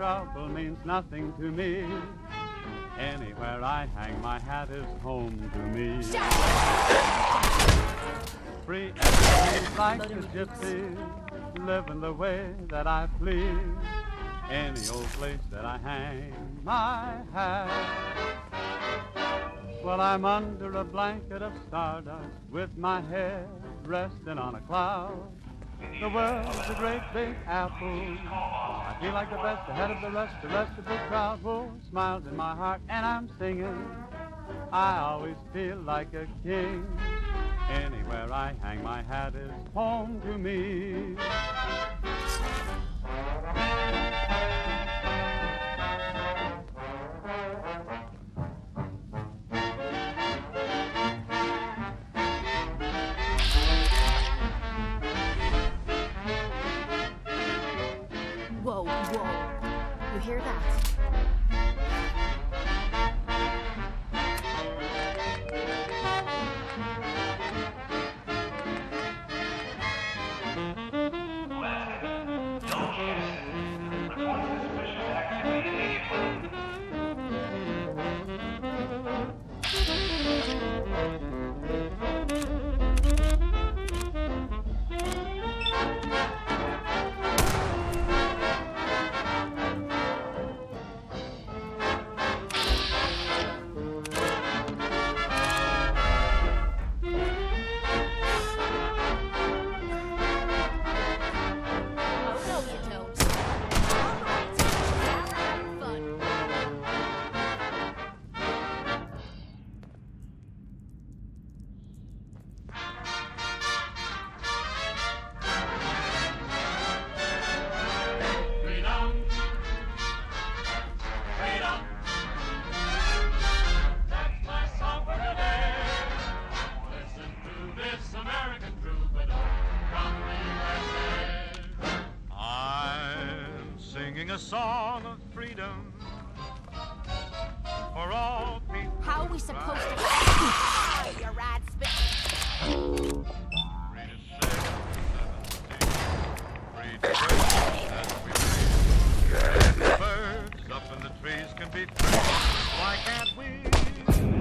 trouble means nothing to me. Anywhere I hang my hat is home to me. Free and free like a gypsy, living the way that I please. Any old place that I hang my hat. Well, I'm under a blanket of stardust with my head resting on a cloud. The world's a great big apple. I feel like the best ahead of the rest of the crowd. Oh, smiles in my heart and I'm singing. I always feel like a king. Anywhere I hang my hat is home to me. Whoa, whoa. You hear that? A song of freedom for all people. How are we supposed to... you rad spit. Free to sing, free to wait as we sing. The birds up in the trees can be free. Why can't we?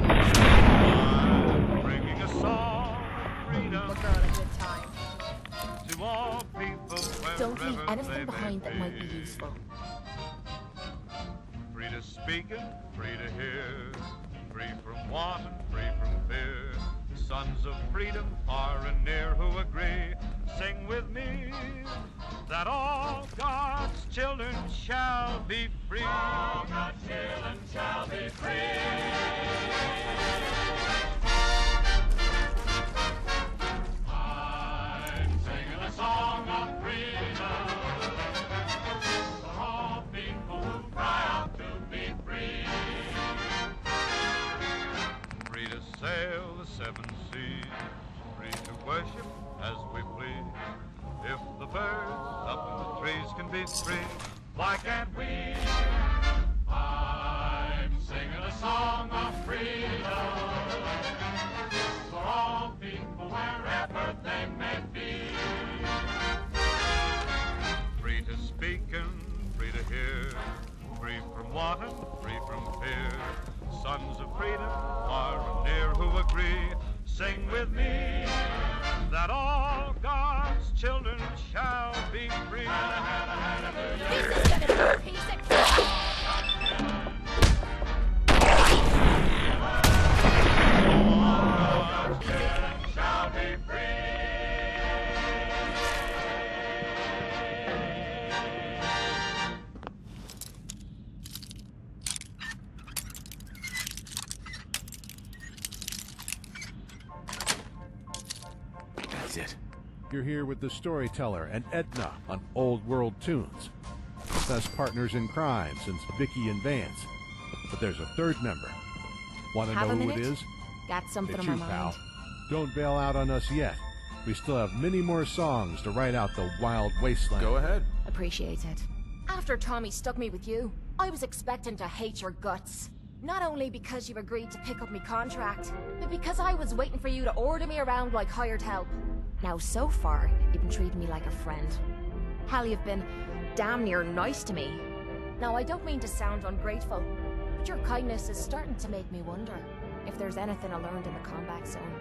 I'm bringing a song of freedom. Look at a good time. To all people. Don't leave anything behind that might be useful. Free to speak and free to hear, free from want and free from fear. Sons of freedom far and near who agree, sing with me that all God's children shall be free. All God's children shall be free. I'm singing a song of freedom for all people who cry out to be free. Free to sail the seven seas, free to worship as we please. If the birds up in the trees can be free, why can't we? I'm singing a song of freedom for all people wherever they may be. Free to speak and free to hear, free from want and free from fear. Sons of freedom far and near who agree, sing with me that all God's children shall be free. Shall be free. That's it. You're here with the storyteller and Edna on Old World Tunes. Best partners in crime since Vicky and Vance. But there's a third member. Want to know who it is? Got something It's on you, my pal. mind. Don't bail out on us yet. We still have many more songs to write out the wild wasteland. Go ahead. Appreciate it. After Tommy stuck me with you, I was expecting to hate your guts. Not only because you agreed to pick up me contract, but because I was waiting for you to order me around like hired help. Now, so far, you've been treating me like a friend. Hell, you've been damn near nice to me. Now, I don't mean to sound ungrateful, but your kindness is starting to make me wonder if there's anything I learned in the combat zone.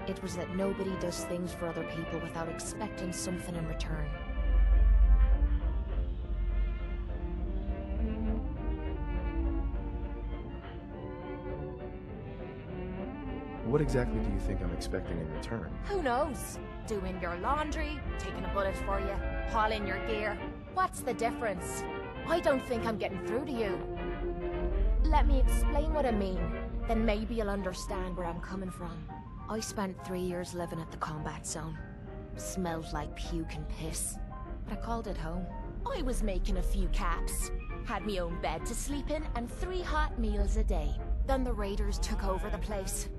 It was that nobody does things for other people without expecting something in return. What exactly do you think I'm expecting in return? Who knows? Doing your laundry, taking a bullet for you, hauling your gear. What's the difference? I don't think I'm getting through to you. Let me explain what I mean, then maybe you'll understand where I'm coming from. I spent 3 years living at the combat zone. Smelled like puke and piss, but I called it home. I was making a few caps, had me own bed to sleep in, and 3 hot meals a day. Then the raiders took over the place.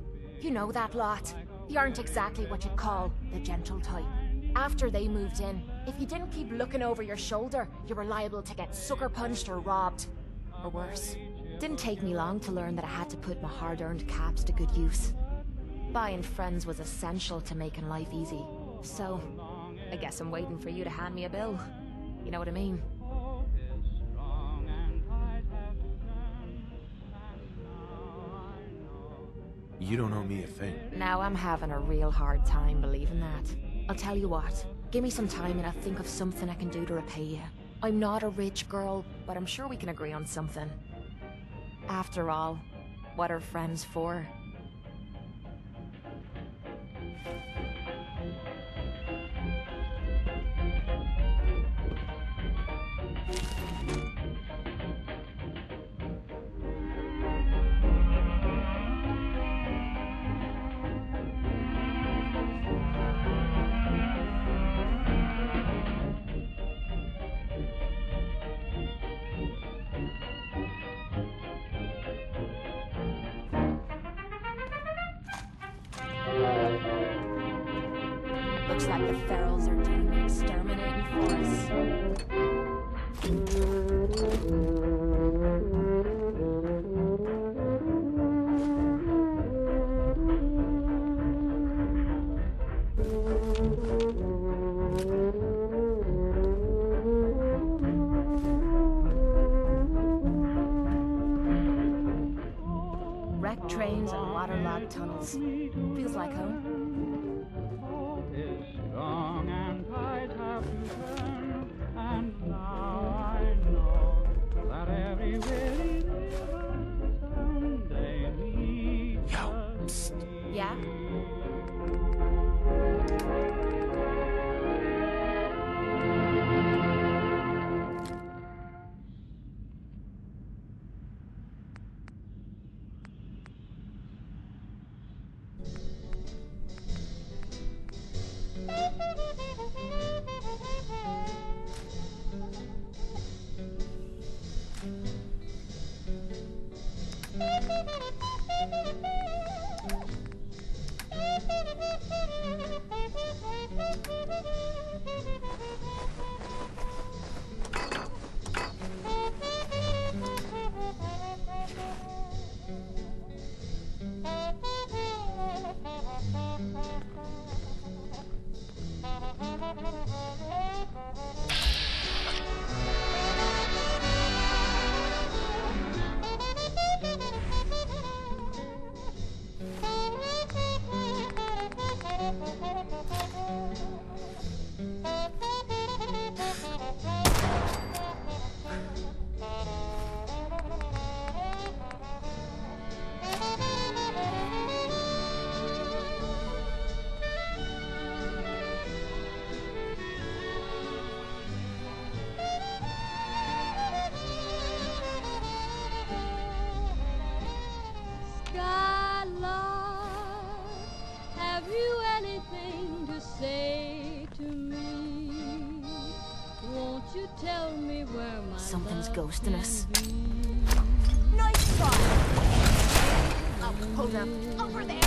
You know that lot. They aren't exactly what you'd call the gentle type. After they moved in, if you didn't keep looking over your shoulder, you were liable to get sucker punched or robbed. Or worse. Didn't take me long to learn that I had to put my hard-earned caps to good use. Buying friends was essential to making life easy. So, I guess I'm waiting for you to hand me a bill. You know what I mean? You don't owe me a thing. Now I'm having a real hard time believing that. I'll tell you what, give me some time and I'll think of something I can do to repay you. I'm not a rich girl, but I'm sure we can agree on something. After all, what are friends for? Looks like the ferals are doing the exterminating for us. Wrecked trains and waterlogged tunnels. Feels like home. Is strong and tides have to turn, and now I know that every weary river someday leads us here. Yeah? Something's ghosting us. Nice shot! Oh, hold up. Over there!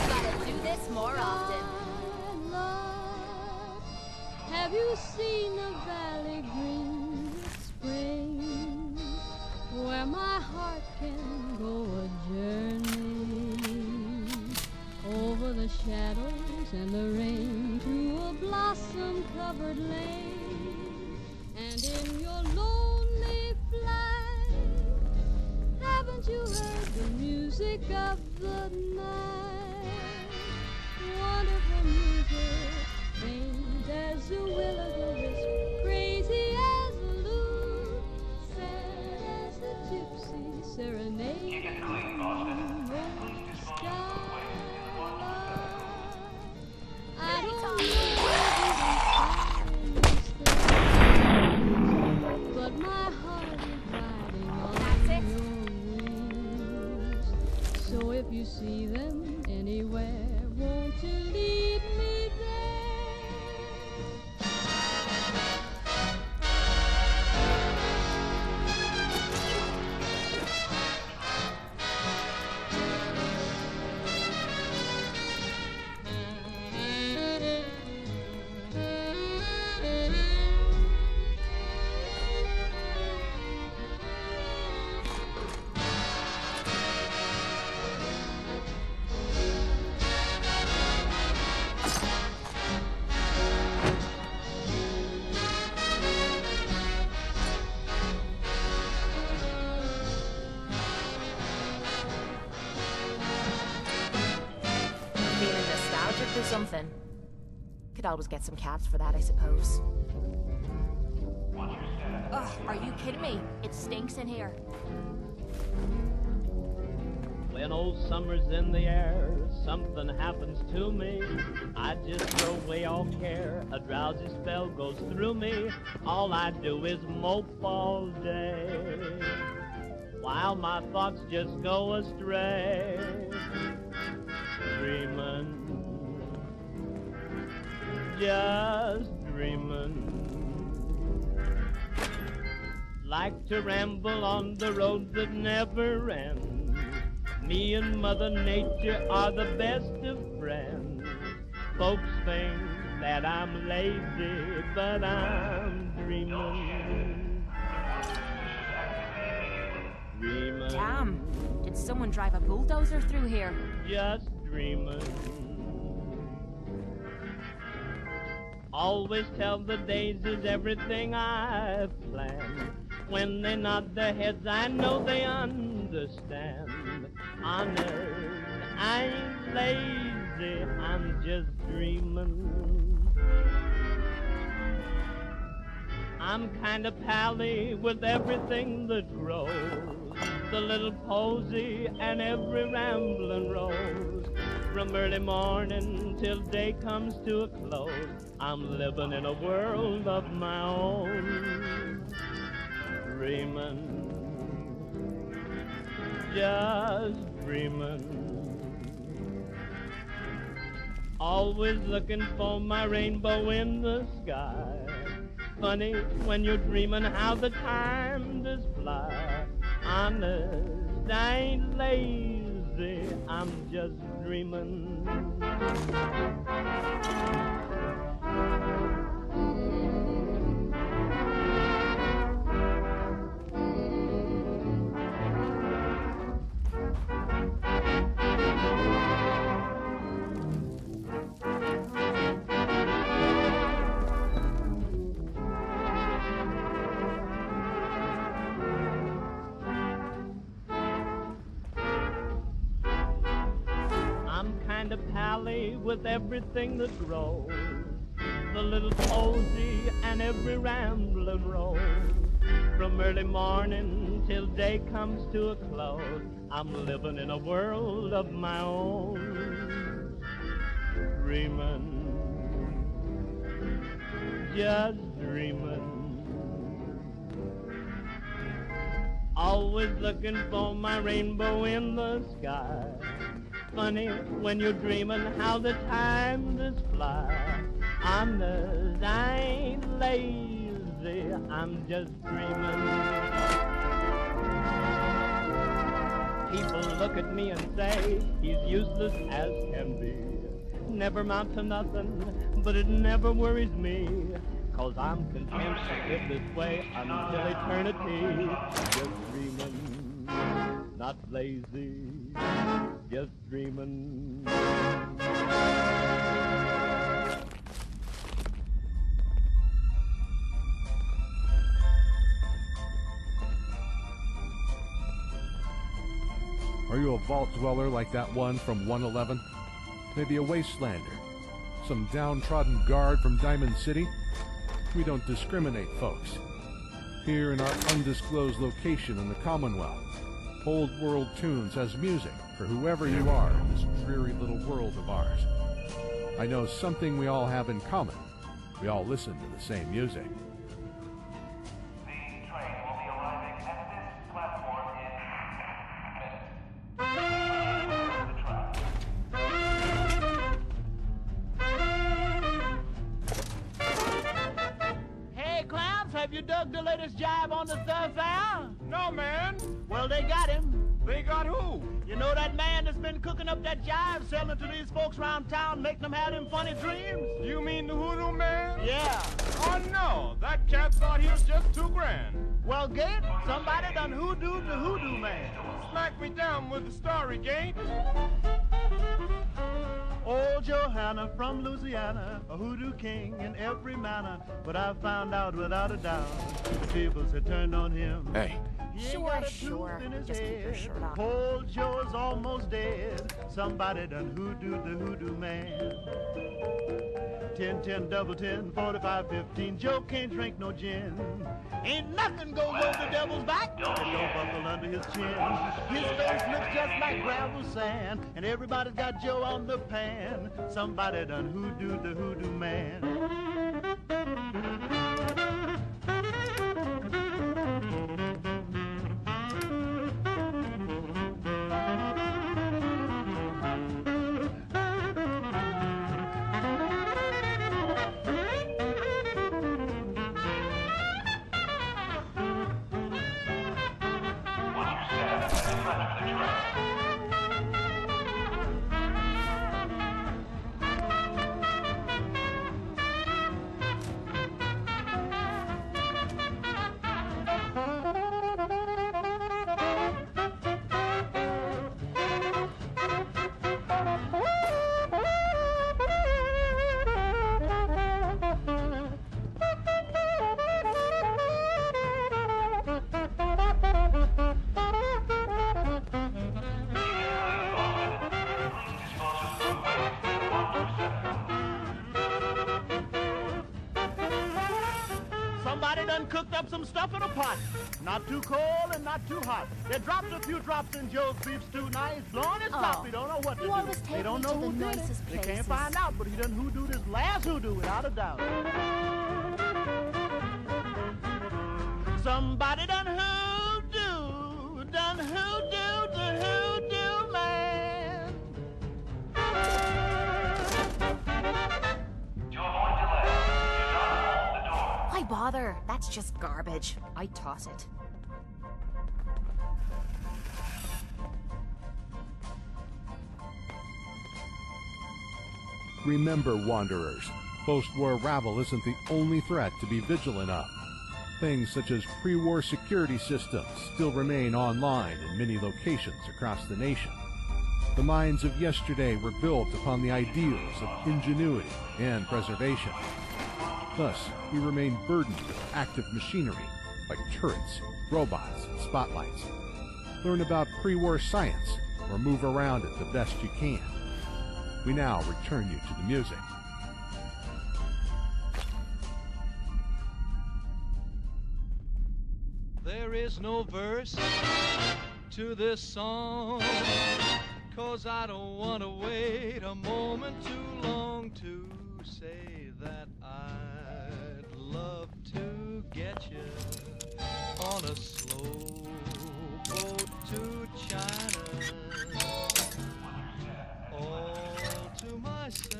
Gotta do this more often. Have you seen the valley green with spring, where my heart can go a journey over the shadows and the rain to a blossom-covered lane? music of the night. Wonderful music, faint as a will-o'-the-wisp, crazy as a lute, sad as a gypsy serenade on the skyline. I don't know these things, but my heart is riding on your wings. So if you see them anywhere, won't you lead me there? Feeling nostalgic or something? Could always get some cabs for that, I suppose. Ugh, are you kidding me? It stinks in here. When old summer's in the air, something happens to me. I just throw away all care, a drowsy spell goes through me. All I do is mope all day, while my thoughts just go astray. Dreamin', just dreamin'. Like to ramble on the road that never ends. Me and Mother Nature are the best of friends. Folks think that I'm lazy, but I'm dreamin'. Dreamin'. Damn, did someone drive a bulldozer through here? Just dreamin'. Always tell the daisies everything I've planned. When they nod their heads, I know they understand. Honest, I ain't lazy, I'm just dreamin'. I'm kinda pally with everything that grows, the little posy and every ramblin' rose. From early morning till day comes to a close, I'm living in a world of my own. Dreamin', just dreamin'. Always looking for my rainbow in the sky. Funny when you're dreamin' how the time does fly. Honest, I ain't lazy, I'm just dreamin'. Kinda pally with everything that grows, the little posy and every ramblin' rose. From early morning till day comes to a close, I'm living in a world of my own. Dreamin', just dreamin'. Always looking for my rainbow in the sky. Funny when you're dreamin' how the time does fly. Honest, I ain't lazy, I'm just dreamin'. People look at me and say he's useless as can be. Never amount to nothing, but it never worries me. 'Cause I'm content to live this way until eternity. Just dreamin', not lazy, just dreamin'. Are you a vault dweller like that one from 111? Maybe a wastelander? Some downtrodden guard from Diamond City? We don't discriminate, folks. Here in our undisclosed location in the Commonwealth, Old World Tunes has music for whoever you are in this dreary little world of ours. I know something we all have in common. We all listen to the same music. The train will be arriving at this platform in minutes. Hey, clowns, have you dug the latest jive on the thoroughfare? No, man. Well, they got him. They got who? You know that man that's been cooking up that jive, selling it to these folks around town, making them have them funny dreams? You mean the hoodoo man? Yeah. Oh, no. That cat thought he was just $2 grand. Well, Gate, somebody done hoodooed the hoodoo man. Smack me down with the story, Gate. Old Johanna from Louisiana, a hoodoo king in every manner. But I found out without a doubt, the tables had turned on him. Hey, He ain't Sure, got a tooth sure. in his Just keep your head. shirt on. Old Joe's almost dead. Somebody done hoodooed the hoodoo man. 10, 10, double 10, 45, 15. Joe can't drink no gin. Ain't nothing goes over the devil's back. It don't buckle under his chin. His face looks just like gravel sand. And everybody's got Joe on the pan. Somebody done hoodooed the hoodoo man. Somebody done cooked up some stuff in a pot. Not too cold and not too hot. They dropped a few drops in Joe's beef stew. Now he's blowing his top. He don't know what to You do. always take They don't me know to who the did it. nicest They can't places. find out, but he done hoodooed his last hoodoo without a doubt. Somebody done hoodoo the hoodoo man. To avoid delay, do not hold the door. Why bother? That's just garbage. I toss it. Remember, wanderers, post-war rabble isn't the only threat to be vigilant of. Things such as pre-war security systems still remain online in many locations across the nation. The minds of yesterday were built upon the ideals of ingenuity and preservation. Thus, we remain burdened with active machinery like turrets, robots, and spotlights. Learn about pre-war science or move around it the best you can. We now return you to the music. There is no verse to this song, 'cause I don't want to wait a moment too long to say that I'd love to get you on a slow boat to China, all to myself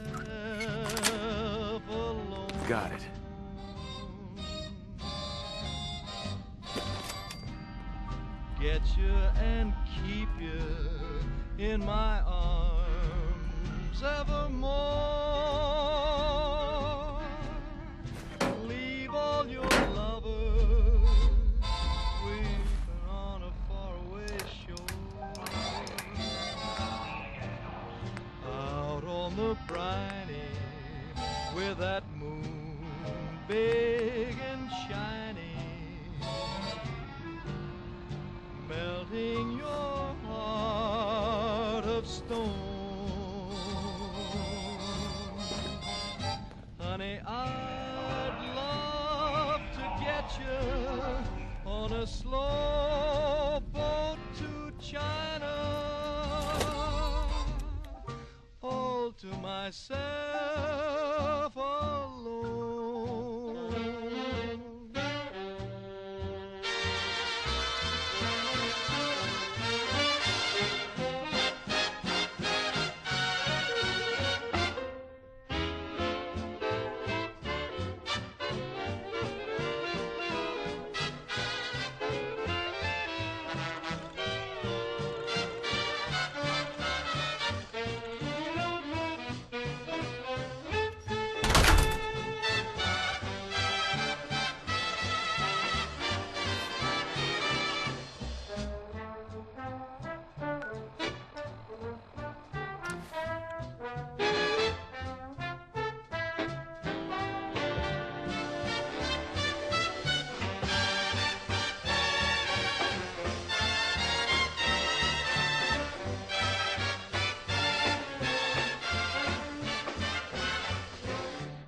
alone. got it. Get you and keep you in my arms evermore. Leave all your lovers weeping on a faraway shore. Out on the briny with that moon big and shiny, melting your heart stone. Honey, I'd love to get you on a slow boat to China, all to myself alone.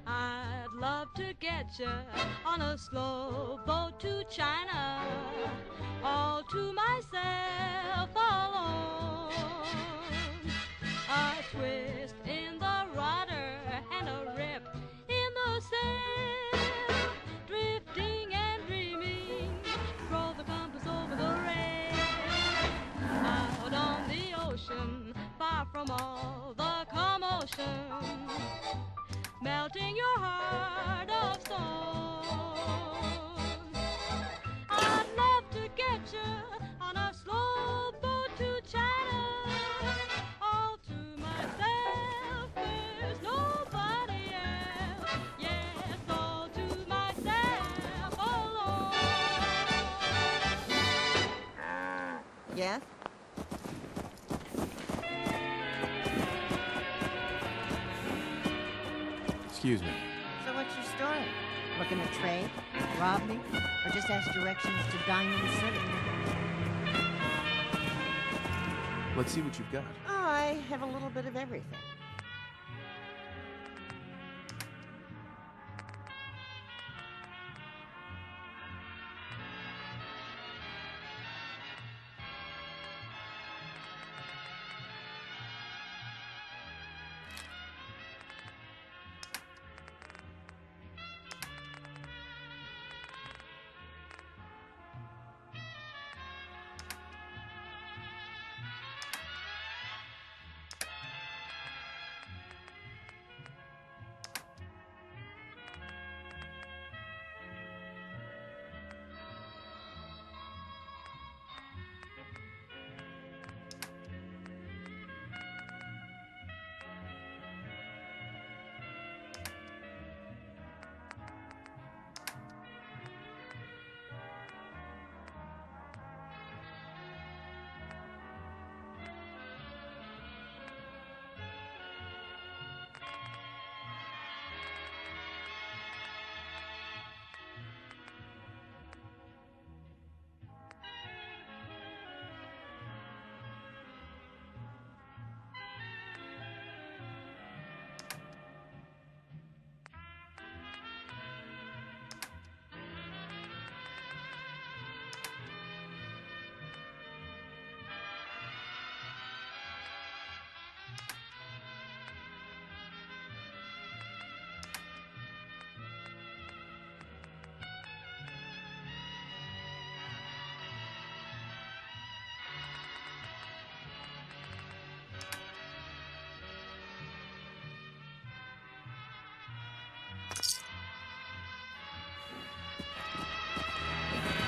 I'd love to get you on a slow boat to China, all to myself alone. A twist in the rudder and a rip in the sail, drifting and dreaming, throw the compass over the rail. Out on the ocean, far from all the commotion, melting your heart of stone. I'd love to get you on a slow boat to China, all to myself, there's nobody else. Yes, all to myself alone. Yes? Excuse me. So what's your story? Looking to trade? Rob me? Or just ask directions to Diamond City? Let's see what you've got. Oh, I have a little bit of everything.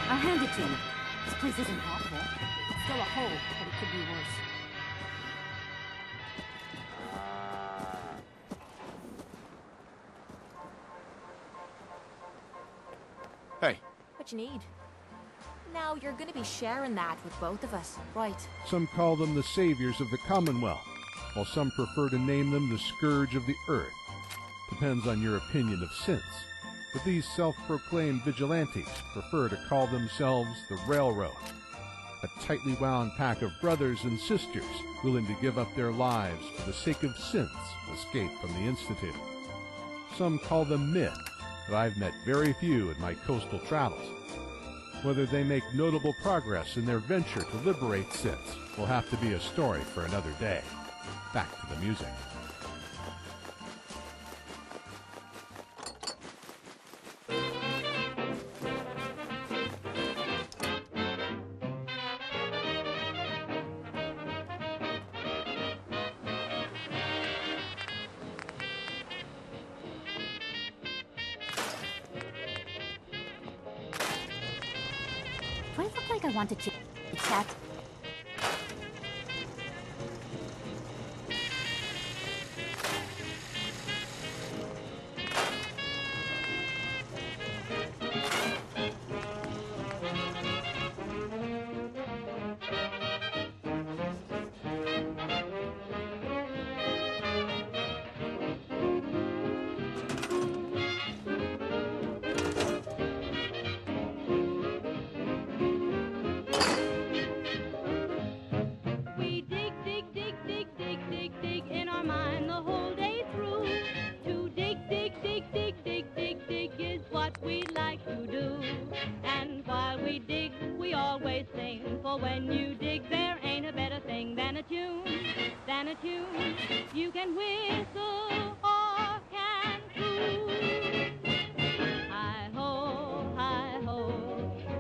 I'll hand it to you. This place isn't awful. It's still a hole, but it could be worse. Hey. What you need? Now you're gonna be sharing that with both of us, right? Some call them the saviors of the Commonwealth, while some prefer to name them the scourge of the earth. Depends on your opinion of sense. But these self-proclaimed vigilantes prefer to call themselves the Railroad. a tightly wound pack of brothers and sisters willing to give up their lives for the sake of synths escaped from the Institute. Some call them myth, but I've met very few in my coastal travels. Whether they make notable progress in their venture to liberate synths will have to be a story for another day. Back to the music. Do I look like I want to chat? When you dig, there ain't a better thing than a tune, you can whistle or can coo. Hi-ho,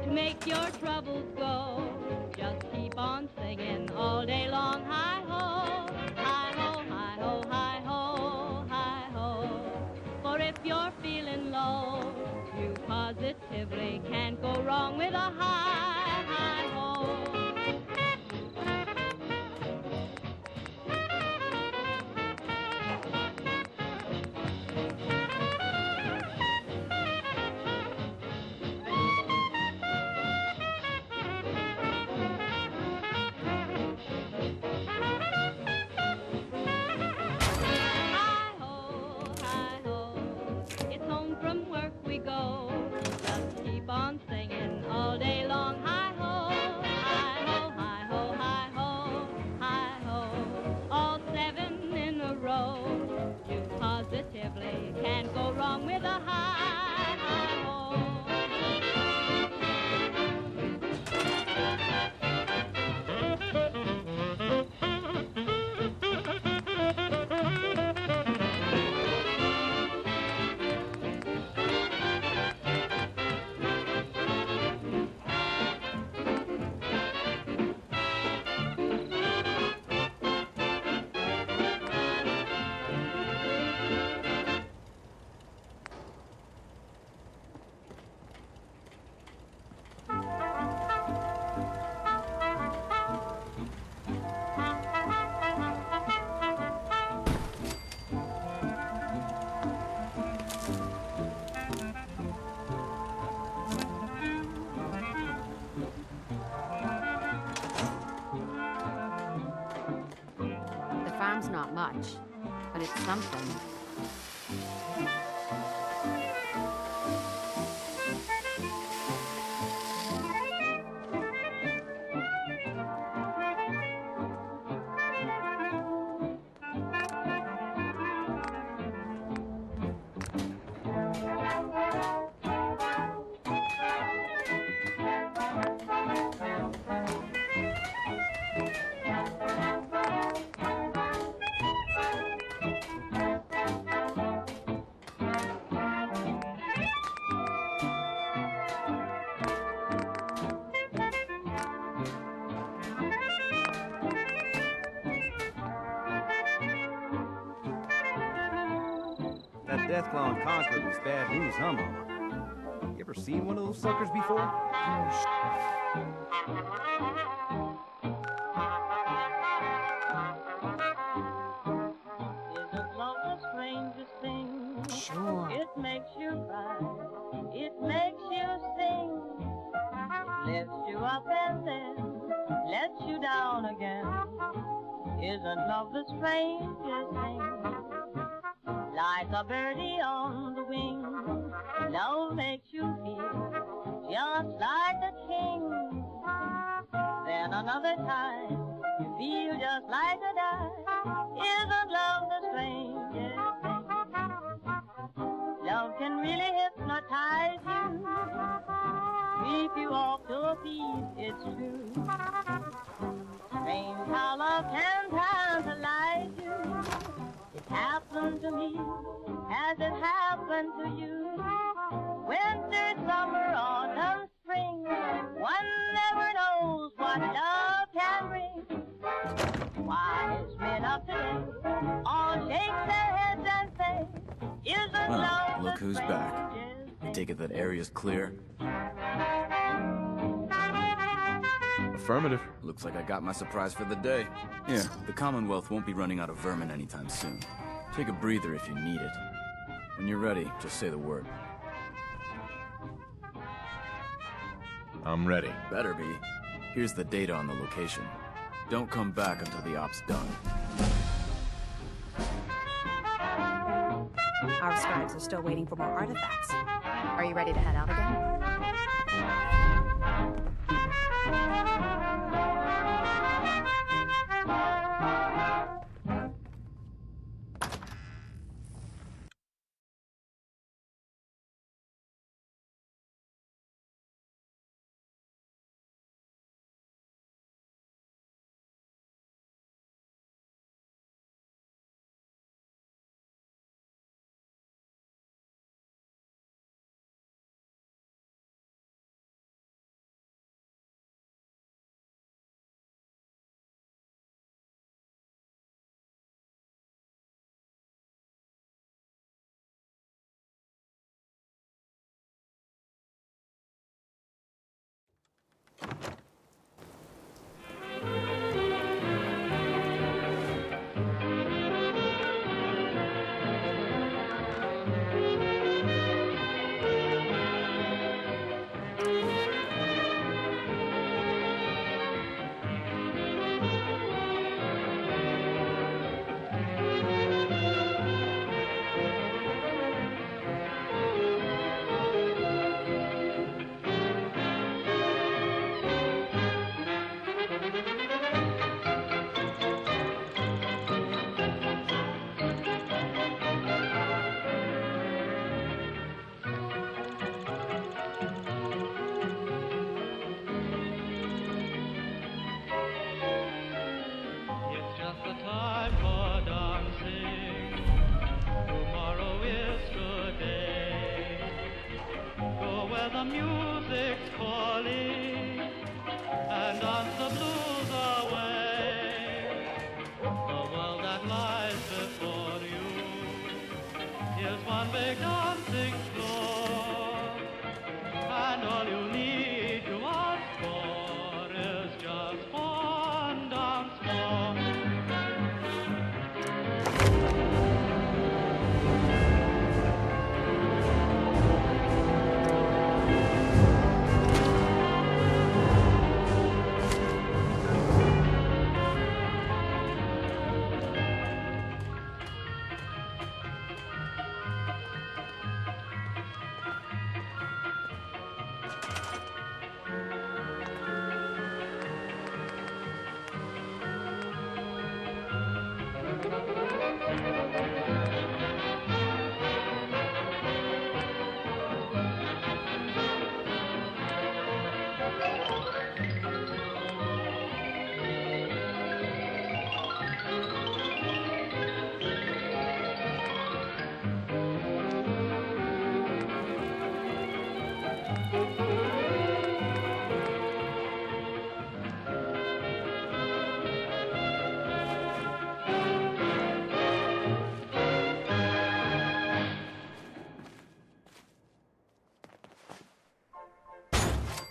to make your troubles go. Just keep on singing all day long. Hi-ho, hi-ho, hi-ho, hi-ho, hi-ho. For if you're feeling low, you positively can't go wrong with a hi-ho. Can't go wrong with a hi-ho. Farm's not much, but it's something. That death claw in Concord was bad news, huh, Mama? You ever seen one of those suckers before? Isn't love the strangest thing? Sure. It makes you cry. It makes you sing. It lifts you up and then lets you down again. Isn't love the strangest thing? Like a birdie on the wing, love makes you feel just like a king. Then another time. You feel just like a dime. Isn't love the strangest thing? Love can really hypnotize you, sweep you off to a piece, it's true. Strange how love can tantalize you. It happened to me, has it happened to you? Winter, summer, autumn, spring, one never knows what love can bring. Wise men of today all shake their heads and say, isn't love Look who's back. I take it that area's clear? Affirmative. Looks like I got my surprise for the day. Here, the Commonwealth won't be running out of vermin anytime soon. Take a breather if you need it. When you're ready, just say the word. I'm ready. Better be. Here's the data on the location. Don't come back until the op's done. Our scribes are still waiting for more artifacts. Are you ready to head out again?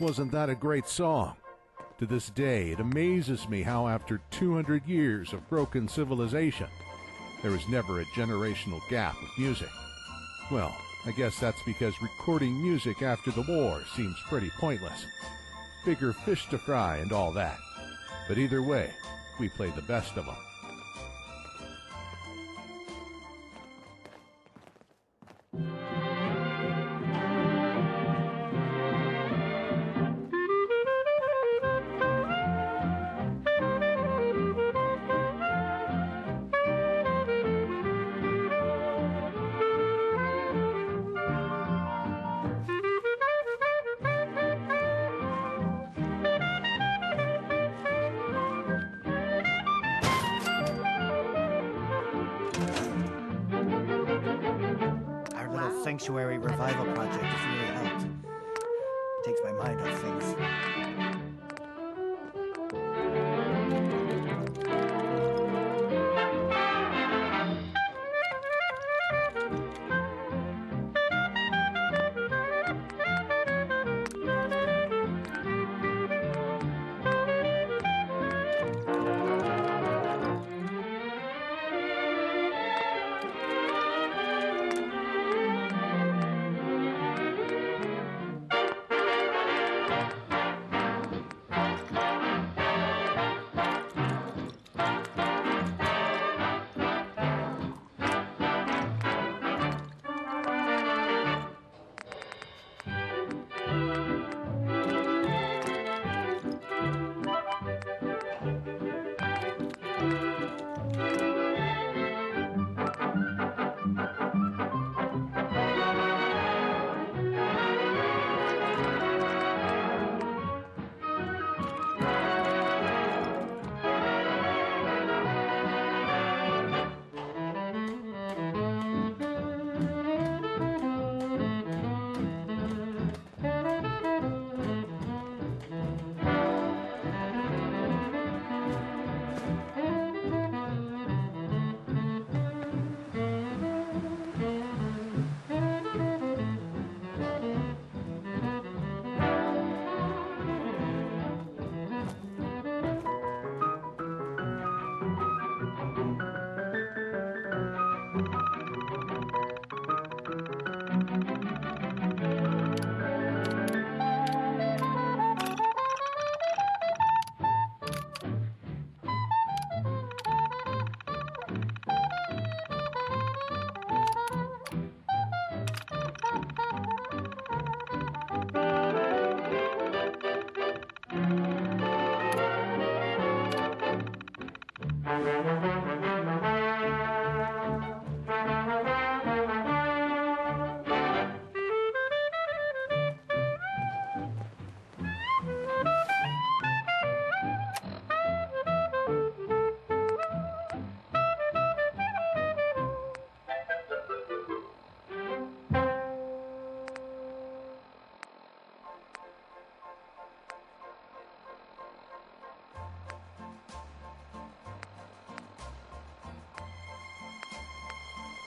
Wasn't that a great song? To this day, it amazes me how after 200 years of broken civilization, there was never a generational gap of music. Well, I guess that's because recording music after the war seems pretty pointless. Bigger fish to fry and all that. But either way, we play the best of them. sanctuary revival project has really helped. Takes my mind off things.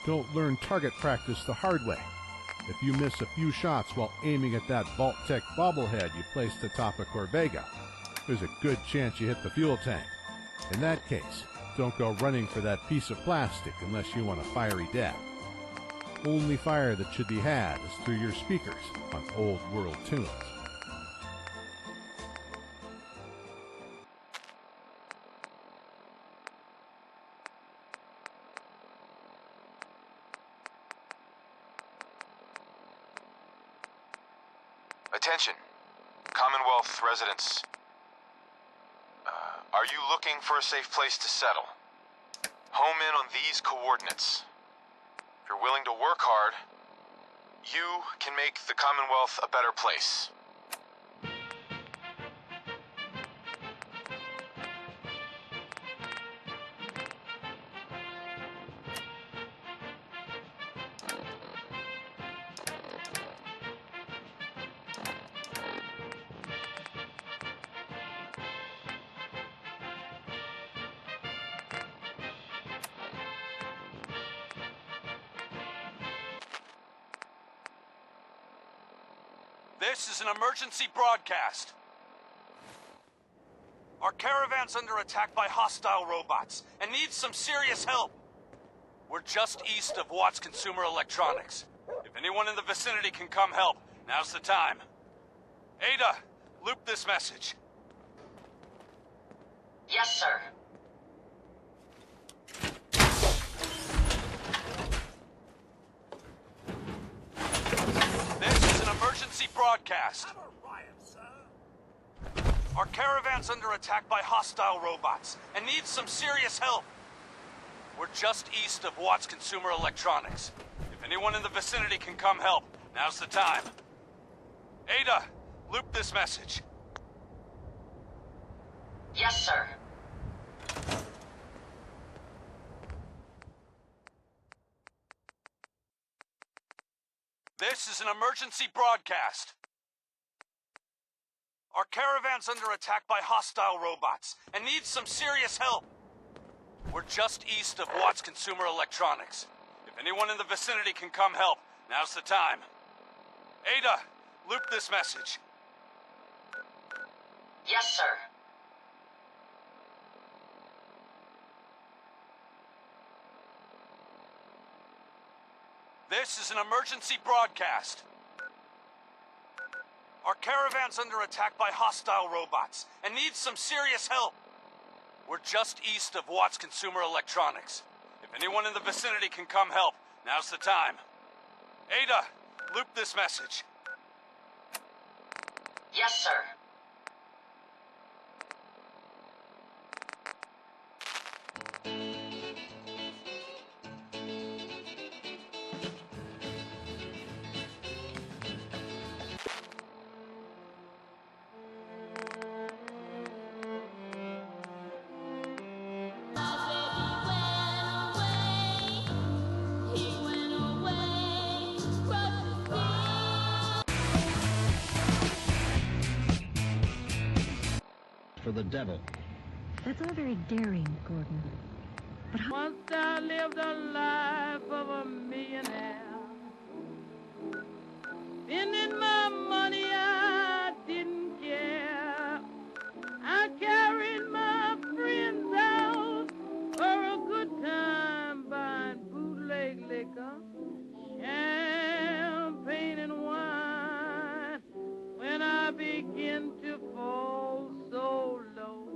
Don't learn target practice the hard way. If you miss a few shots while aiming at that Vault-Tec bobblehead you placed atop a Corvega, there's a good chance you hit the fuel tank. In that case, don't go running for that piece of plastic unless you want a fiery death. Only fire that should be had is through your speakers on Old World tunes. Attention, Commonwealth residents. Are you looking for a safe place to settle? Home in on these coordinates. If you're willing to work hard, you can make the Commonwealth a better place. This is an emergency broadcast. Our caravan's under attack by hostile robots and needs some serious help. We're just east of Watts Consumer Electronics. If anyone in the vicinity can come help, now's the time. Ada, loop this message. Yes, sir. Emergency broadcast. Our caravan's under attack by hostile robots and needs some serious help. We're just east of Watts Consumer Electronics. If anyone in the vicinity can come help, now's the time. Ada, loop this message. Yes, sir. This is an emergency broadcast. Our caravan's under attack by hostile robots and needs some serious help. We're just east of Watts Consumer Electronics. If anyone in the vicinity can come help, now's the time. Ada, loop this message. Yes, sir. This is an emergency broadcast. Our caravan's under attack by hostile robots and needs some serious help. We're just east of Watts Consumer Electronics. If anyone in the vicinity can come help, now's the time. Ada, loop this message. Yes, sir. For the devil. That's all very daring, Gordon. But how... Once I lived a life of a millionaire. Spending my money, I didn't care. I carried my friends out for a good time, buying bootleg liquor, champagne and wine. When I begin to fall so low,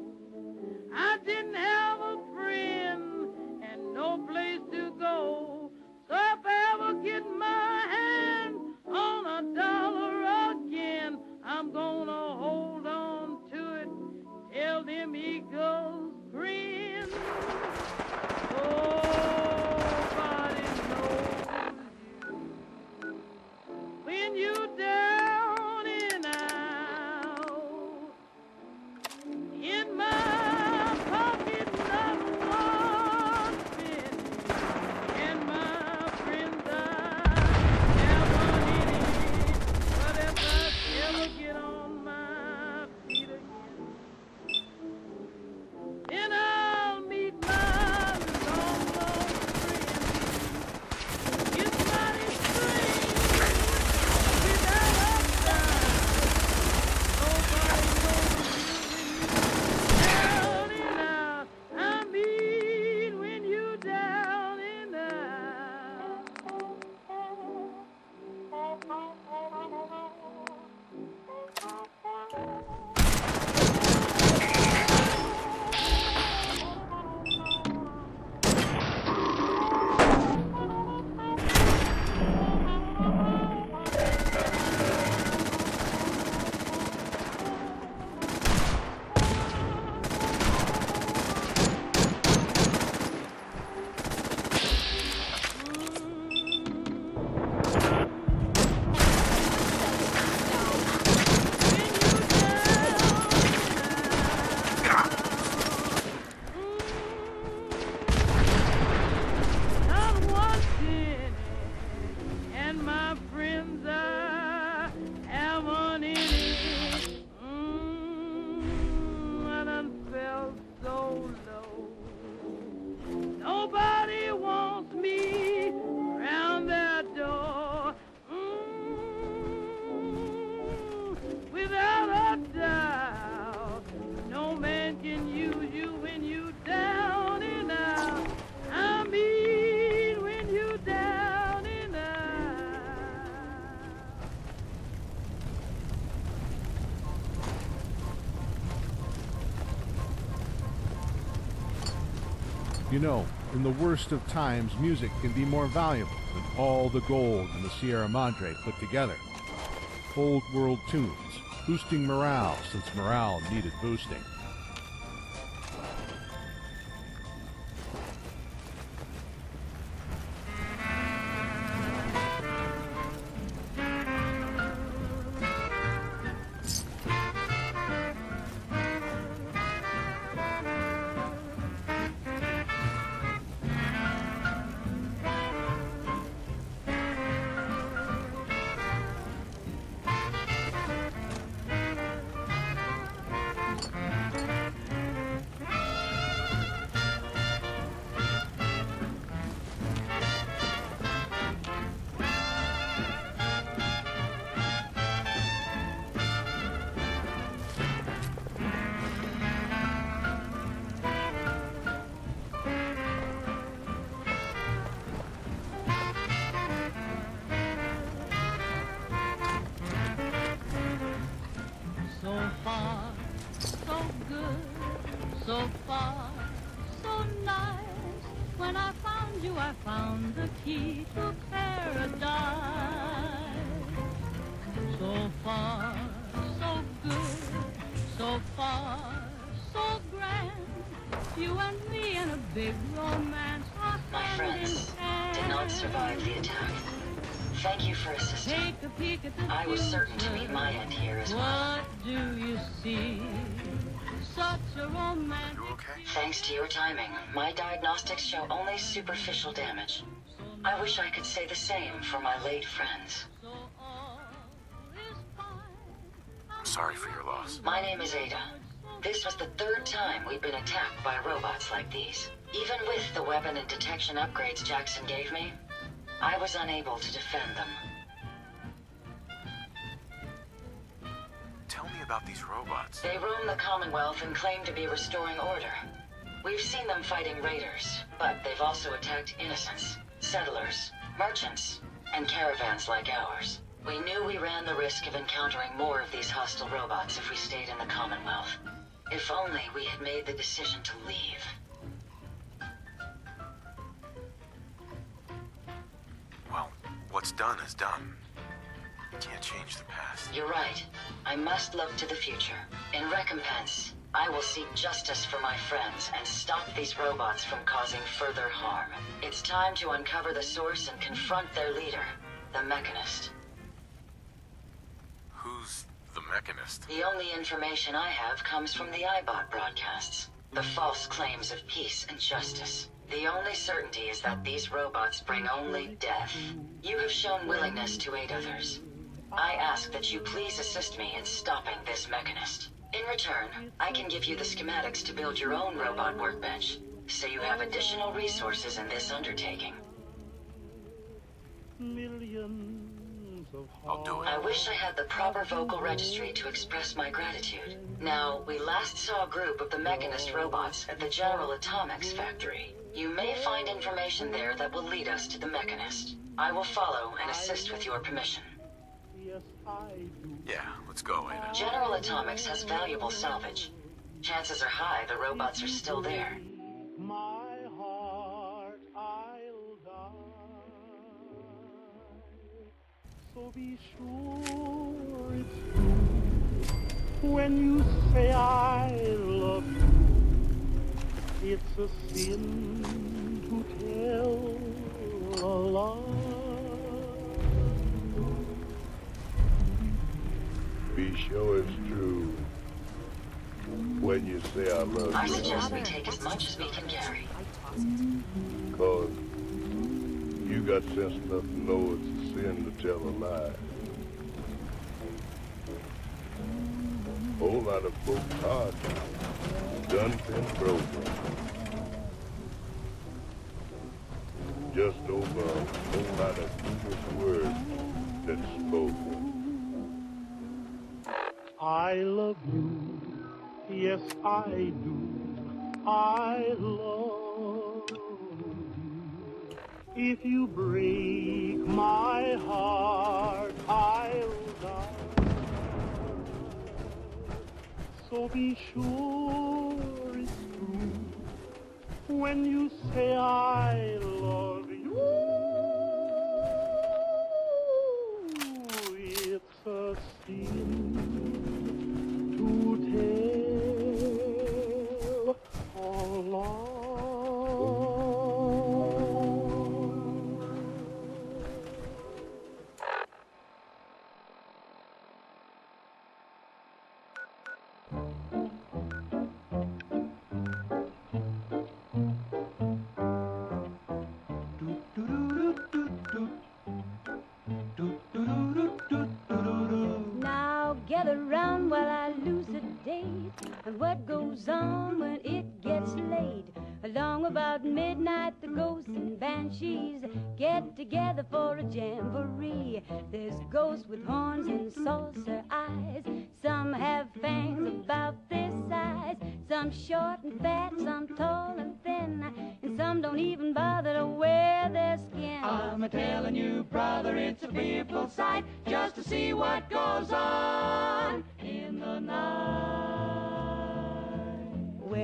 I didn't have a friend and no place to go. So if I ever get my hand on $1 again, I'm gonna hold on to it till them eagles grin. Nobody knows you when you down and out. In my pocket, not one penny, and my friends I never needed. But if I ever get on my feet again, then I'll meet my long lost friend. It's mighty strange without a doubt. Nobody knows down and out. I mean when you down and out. Not one penny, and my friends I haven't any. I done felt so low. Nobody wants me round their door. Without a doubt, no man can use you when you down and out. I mean when you down and out. You know, in the worst of times, music can be more valuable than all the gold in the Sierra Madre put together. Old world tunes, boosting morale since morale needed boosting. good, so far, so nice. When I found you, I found the key to paradise. So far, so good, so far, so grand. You and me in a big romance. My friends did not survive the attack. Thank you for assisting. Take a peek at the I was certain to meet my end here as well. What do you see? Such a romantic... You okay? Thanks to your timing, my diagnostics show only superficial damage. I wish I could say the same for my late friends. I'm sorry for your loss. My name is Ada. This was the third time we've been attacked by robots like these. Even with the weapon and detection upgrades Jackson gave me, I was unable to defend them. Tell me about these robots. They roam the Commonwealth and claim to be restoring order. We've seen them fighting raiders, but they've also attacked innocents, settlers, merchants, and caravans like ours. We knew we ran the risk of encountering more of these hostile robots if we stayed in the Commonwealth. If only we had made the decision to leave. Well, what's done is done. You can't change the past. You're right. I must look to the future. In recompense, I will seek justice for my friends and stop these robots from causing further harm. It's time to uncover the source and confront their leader, the Mechanist. Who's the Mechanist? The only information I have comes from the iBot broadcasts. The false claims of peace and justice. The only certainty is that these robots bring only death. You have shown willingness to aid others. I ask that you please assist me in stopping this Mechanist. In return, I can give you the schematics to build your own robot workbench, so you have additional resources in this undertaking. I'll do it. I wish I had the proper vocal registry to express my gratitude. Now, we last saw a group of the Mechanist robots at the General Atomics factory. You may find information there that will lead us to the Mechanist. I will follow and assist with your permission. Yeah, let's go, Ada. General Atomics has valuable salvage. Chances are high the robots are still there. My heart, I'll die. So be sure it's true when you say I love you. It's a sin to tell a lie. Be sure it's true when you say I love you. I suggest we take as much as we can carry. 'Cause you got sense enough to know it's a sin to tell a lie. Whole lot of folks' hearts done been broken. Just over a whole lot of foolish words that's spoken. I love you, yes I do. I love you. If you break my heart, I'll die. So be sure it's true when you say I love you. It's a sin Now gather round while I elucidate and what goes on when it gets late. Along about midnight, the ghosts and banshees get together for a jamboree. There's ghosts with horns and saucer eyes. Some have fangs about this size. Some short and fat, some tall and thin, and some don't even bother to wear their skin. I'm a-telling you, brother, it's a fearful sight just to see what goes on in the night.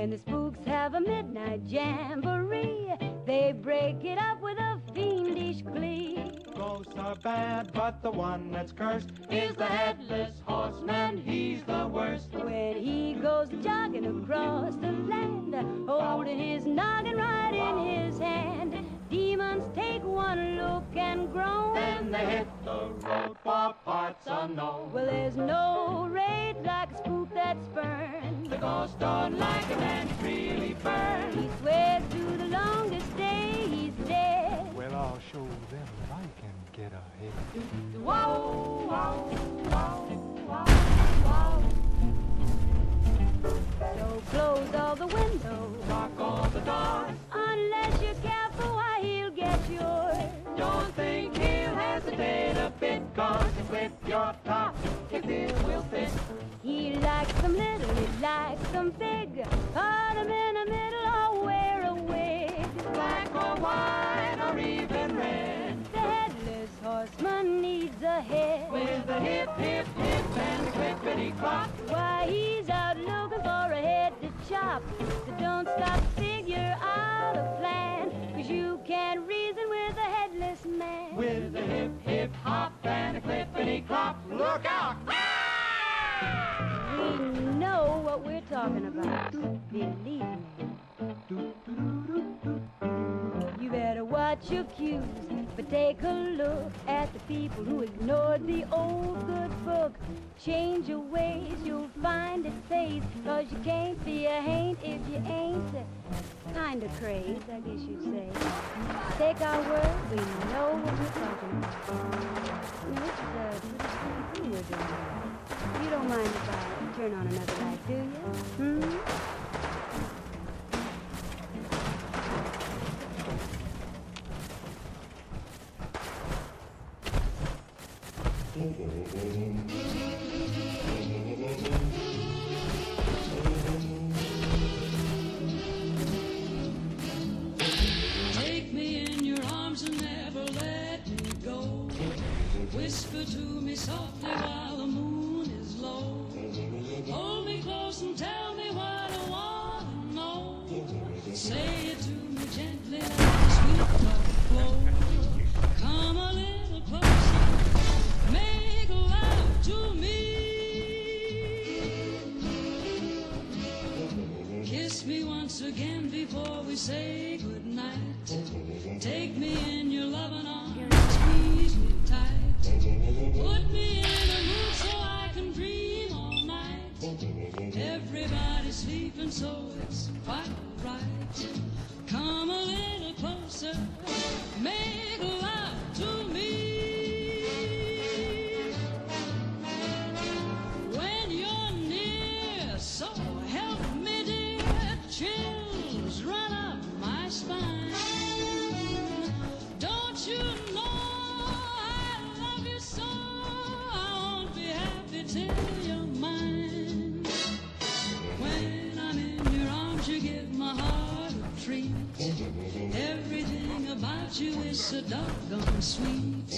When the spooks have a midnight jamboree, they break it up with a fiendish glee. Ghosts are bad, but the one that's cursed is the headless horseman. He's the worst. When he goes jogging across the land, holding his noggin right in his hand, demons take one look and groan. Then they hit the road for parts unknown. Well, there's no rage like a spook that's burned. The ghosts don't like him and really burn. He swears to the longest day he's dead. Well, I'll show them that I can get ahead. Wow, wow, wow, wow, wow. So close all the windows, lock all the doors. Unless you're careful, why he'll get yours. Don't think he'll hesitate a bit, 'cause he'll clip your top if it will fit. He likes them little, he likes them big. Put them in the middle or wear a wig. Black or white or even red. The headless horseman needs a head. With a hip, hip, hip and a clippity-clop. Why, he's out looking for a head to chop. So don't stop to figure out a plan, 'cause you can't reason with a headless man. With a hip, hip, hop and a clippity-clop. Look out! We know what we're talking about. Believe me. You better watch your cues, but take a look at the people who ignored the old good book. Change your ways, you'll find it pays, 'cause you can't be a haint if you ain't kinda crazed, I guess you'd say. Take our word, we know what we're talking about. It's a pretty sweet thing we're doing. You don't mind if I turn on another light, do you? Take me in your arms and never let me go. Whisper to me softly while the moon is low. Hold me close and tell me what I want to know. Say it to me gently like a sweet talk flow. Come a little closer, make love to me. Kiss me once again before we say goodnight. Take me in your loving arms and squeeze me tight. Put me in a mood so I can dream all night. Everybody's sleeping so it's quite right. Come a little closer, make love to me. When you're near, so help me dear, chills run up my spine. Don't you know I love you so? I won't be happy till you're mine. When I'm in your arms, you give my heart a treat. Everything about you is so doggone sweet.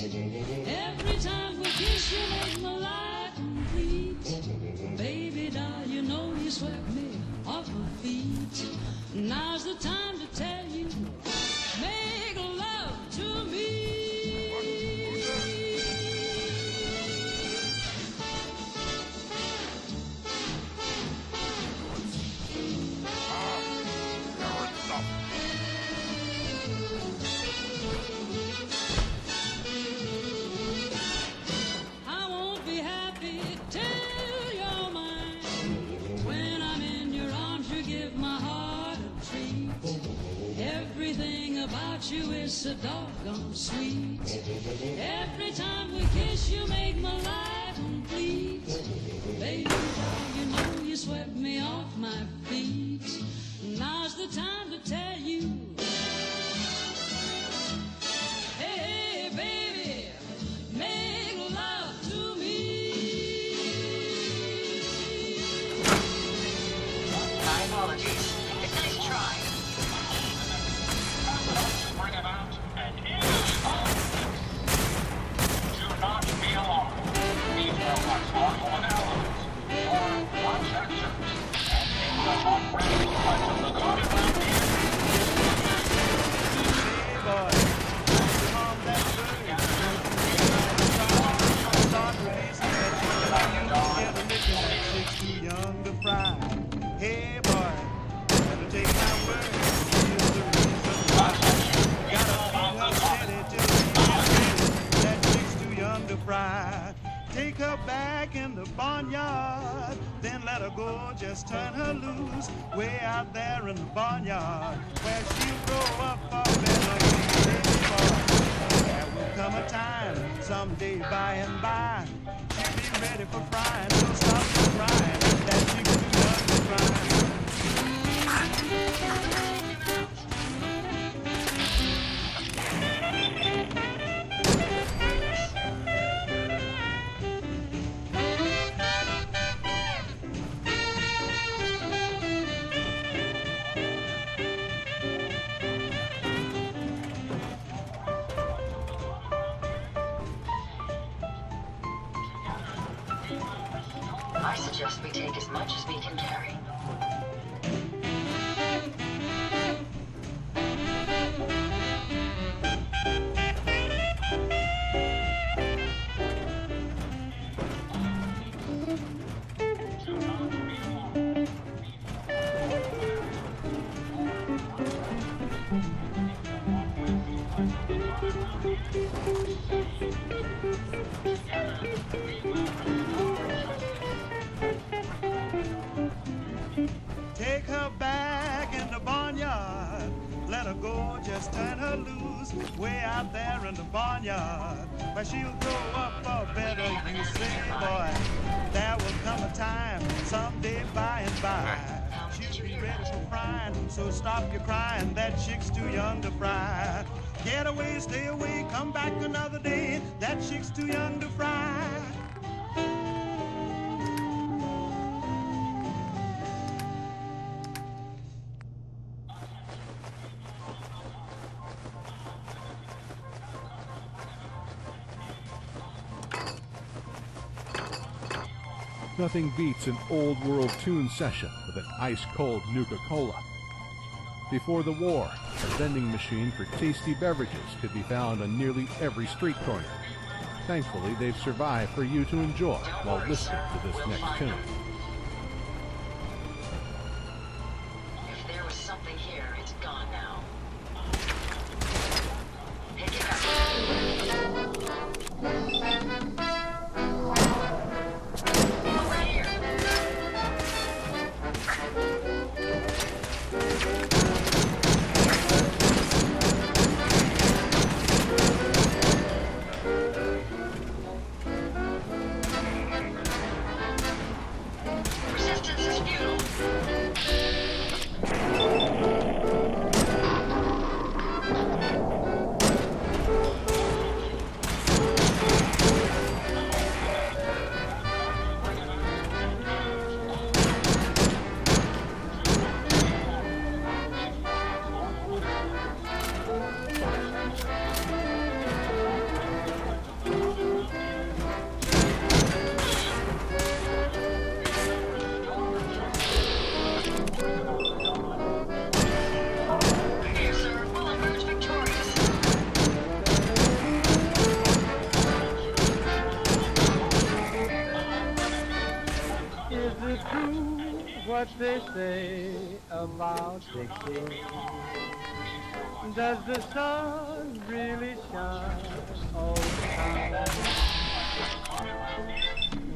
Every time we kiss, you make my life complete. Baby doll, you know you swept me off my feet. Now's the time to tell you, make love to me. I won't be happy till you're mine. When I'm in your arms, you give my heart a treat. Everything about you is so doggone sweet. Every time we kiss, you make my life complete. Baby, you know you swept me off my feet. Now's the time to tell you, hey, baby, make love to me. My apologies. Nice try. Let's bring him out and in on this. Do not be alarmed. These robots are your allies. Or watch actions and make them barnyard. Then let her go, just turn her loose, way out there in the barnyard, where she'll grow up a better baby boy. There will come a time, someday by and by, she'll be ready for frying, so stop the crying, that chick's too young to cry. I suggest we take as much as we can carry. Take her back in the barnyard. Let her go, just turn her loose, way out there in the barnyard, where she'll grow up a better, you say, boy. There will come a time, someday by and by, she'll be ready for frying, so stop your crying, that chick's too young to fry. Get away, stay away, come back another day, that chick's too young to fry. Nothing beats an old world tune session with an ice-cold Nuka-Cola. Before the war, a vending machine for tasty beverages could be found on nearly every street corner. Thankfully, they've survived for you to enjoy while listening to this next tune. If there was something here, it's gone now. Pick it up. Over here. Resistance is futile. Here, sir, we'll emerge victorious. Is it true what they say about Dixie? Does the sun really shine all the time?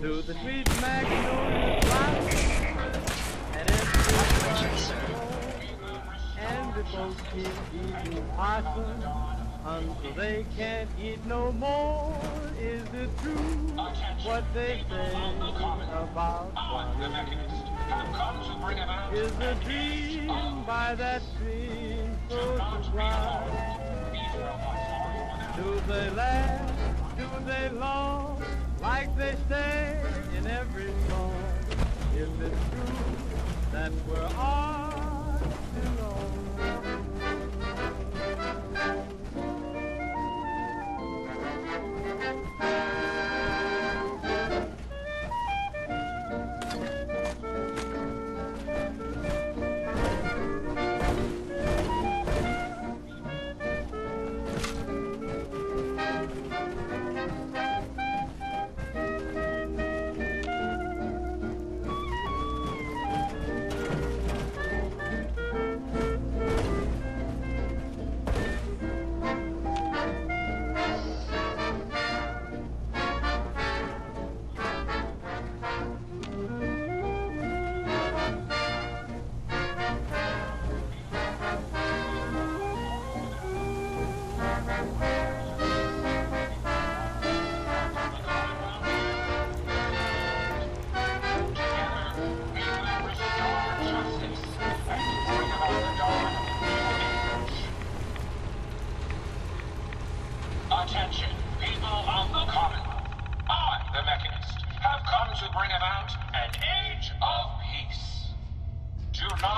Do the sweet magnolias blossom and and the folks keep eating possum until they can't eat no more? Is it true what they say about Bonnie? Is a dream by that stream so sublime? Do they laugh? Do they long? Like they say in every song. If it's true that we're ours alone.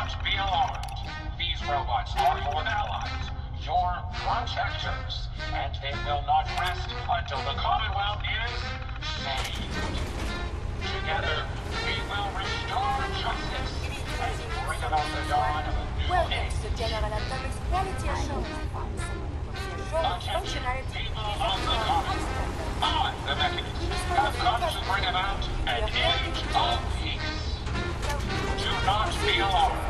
not be alarmed. These robots are your allies, your protectors, and they will not rest until the Commonwealth is saved. Together, we will restore justice and bring about the dawn of a new age. Attention, people of the Commons. I, the Mechanist, have come to bring about an age of peace. Do not be alarmed.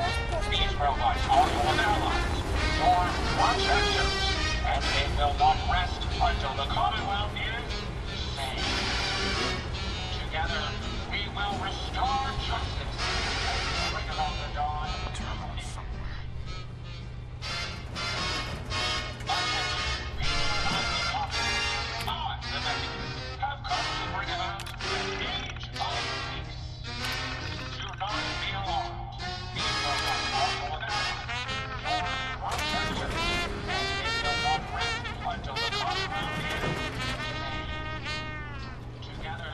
These robots are your allies, your protectors, and they will not rest until the Commonwealth is saved. Together, we will restore justice and bring about the dawn of a new age. Attention, people of the Commons. I, the Mechanist, have come to bring about an age of peace. Do not be alarmed. These robots are your allies, your protectors, and they will not rest until the Commonwealth is saved. Together,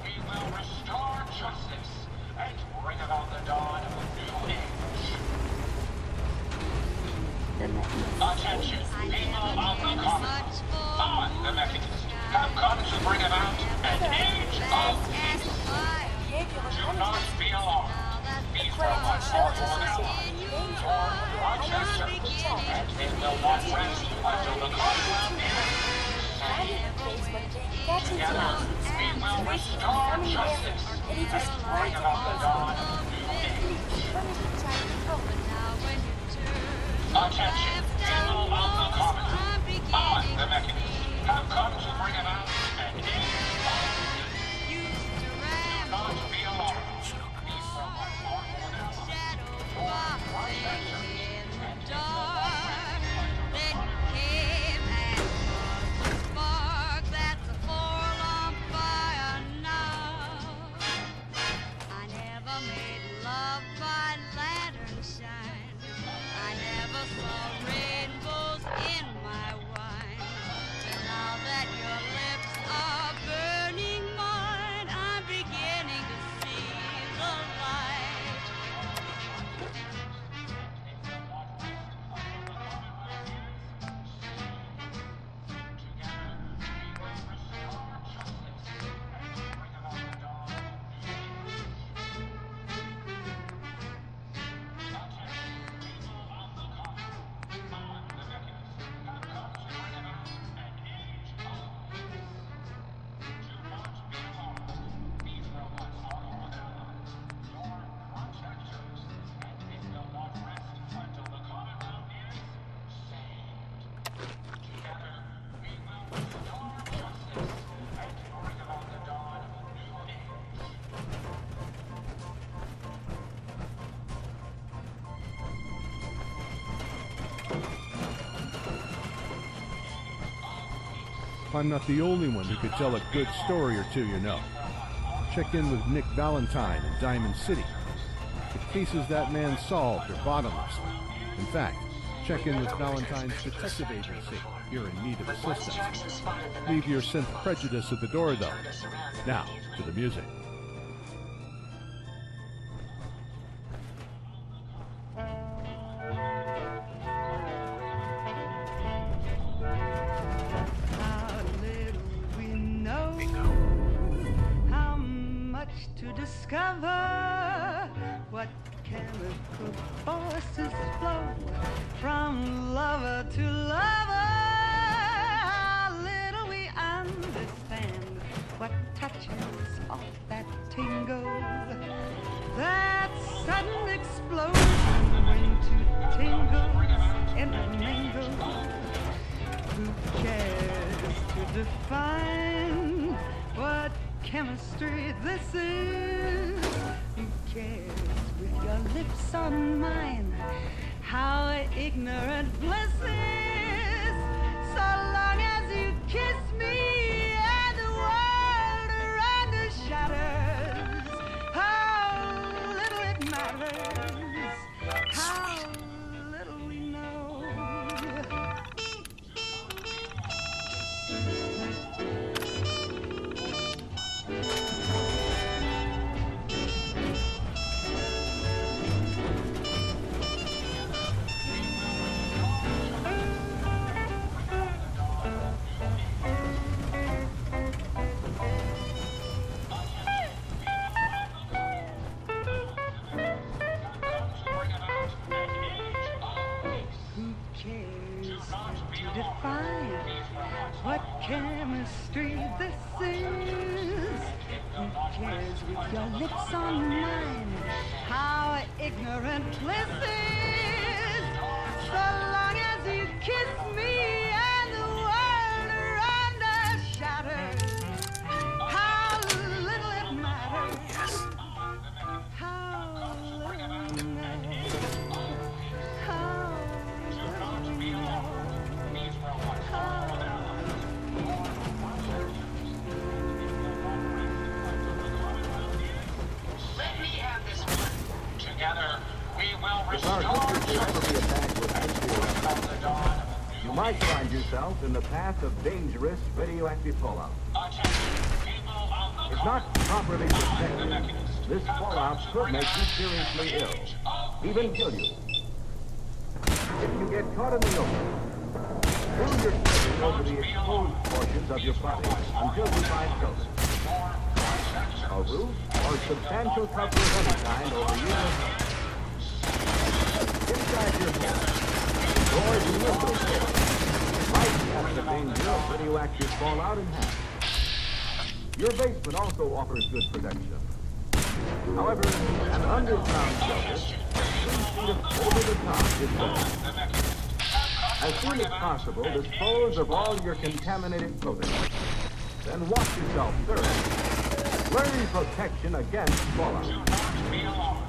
we will restore justice and bring about the dawn of a new age. Attention, people of the Commons. I, the Mechanist, have come to bring about an age of peace. Do not be alarmed. These robots are your allies, your protectors, and they will not rest until the Commonwealth is saved. Together, we will restore justice and bring about the dawn of a new age. Attention, people of the Commons. I, the Mechanist, have come to bring about an age of peace. Do not be alarmed. These robots are your allies, your protectors, and they will not rest until the Commonwealth is I'm not the only one who could tell a good story or two, you know. Check in with Nick Valentine in Diamond City. The cases that man solved are bottomless. In fact, check in with Valentine's detective agency if you're in need of assistance. Leave your synth prejudice at the door, though. Now, to the music. To discover what chemical forces flow from lover to lover. How little we understand what touches off that tingle, that sudden explosion when two tingles intermingle. Who cares to define what chemistry this is? Who cares with your lips on mine how ignorant bliss is, so long as you kiss me and the world around us shatters? How little it matters, how little we know. chemistry this is. Who cares with your lips on mine? How ignorant bliss is. So long as you kiss me and the world around us shatters. How little it matters. Yes. How little it matters. How little it matters. Let me have this one. Together, we will If our restore country should ever be attacked with experience, you might find yourself in the path of dangerous radioactive fallout. If not properly protected, this fallout could make you seriously ill, even kill you. If you get caught in the open, move your clothing over the exposed portions of your body until you find shelter. A roof or substantial cover of any kind over you. Inside your home, doors and windows might cut the danger of radioactive fallout in half. Your basement also offers good protection. However, an underground shelter, 3 feet of over the top is better. As soon as possible, dispose of all your contaminated clothing. Then wash yourself thoroughly. Learn protection against fallout. Do not be alarmed.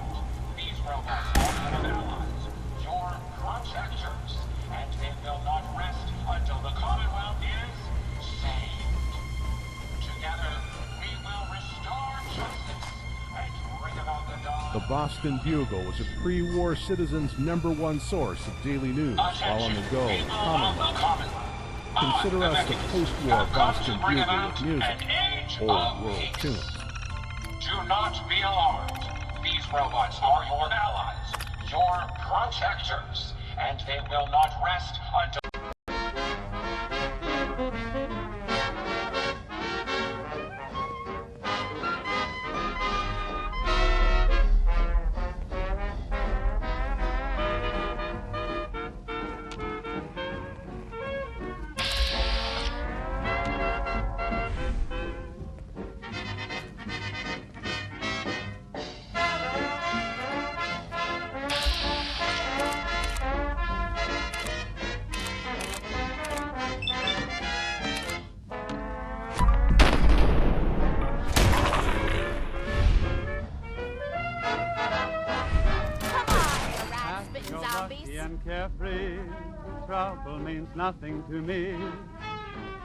These robots are one of allies, your protectors, and they will not rest until the Commonwealth is saved. Together, we will restore justice and bring about the dawn. The Boston Bugle was a pre-war citizen's #1 source of daily news while on the go with Commonwealth. Consider us the post-war Boston Bugle with music, old world tunes. Do not be alarmed. These robots are your allies, your protectors, and they will not rest until... And carefree, trouble means nothing to me.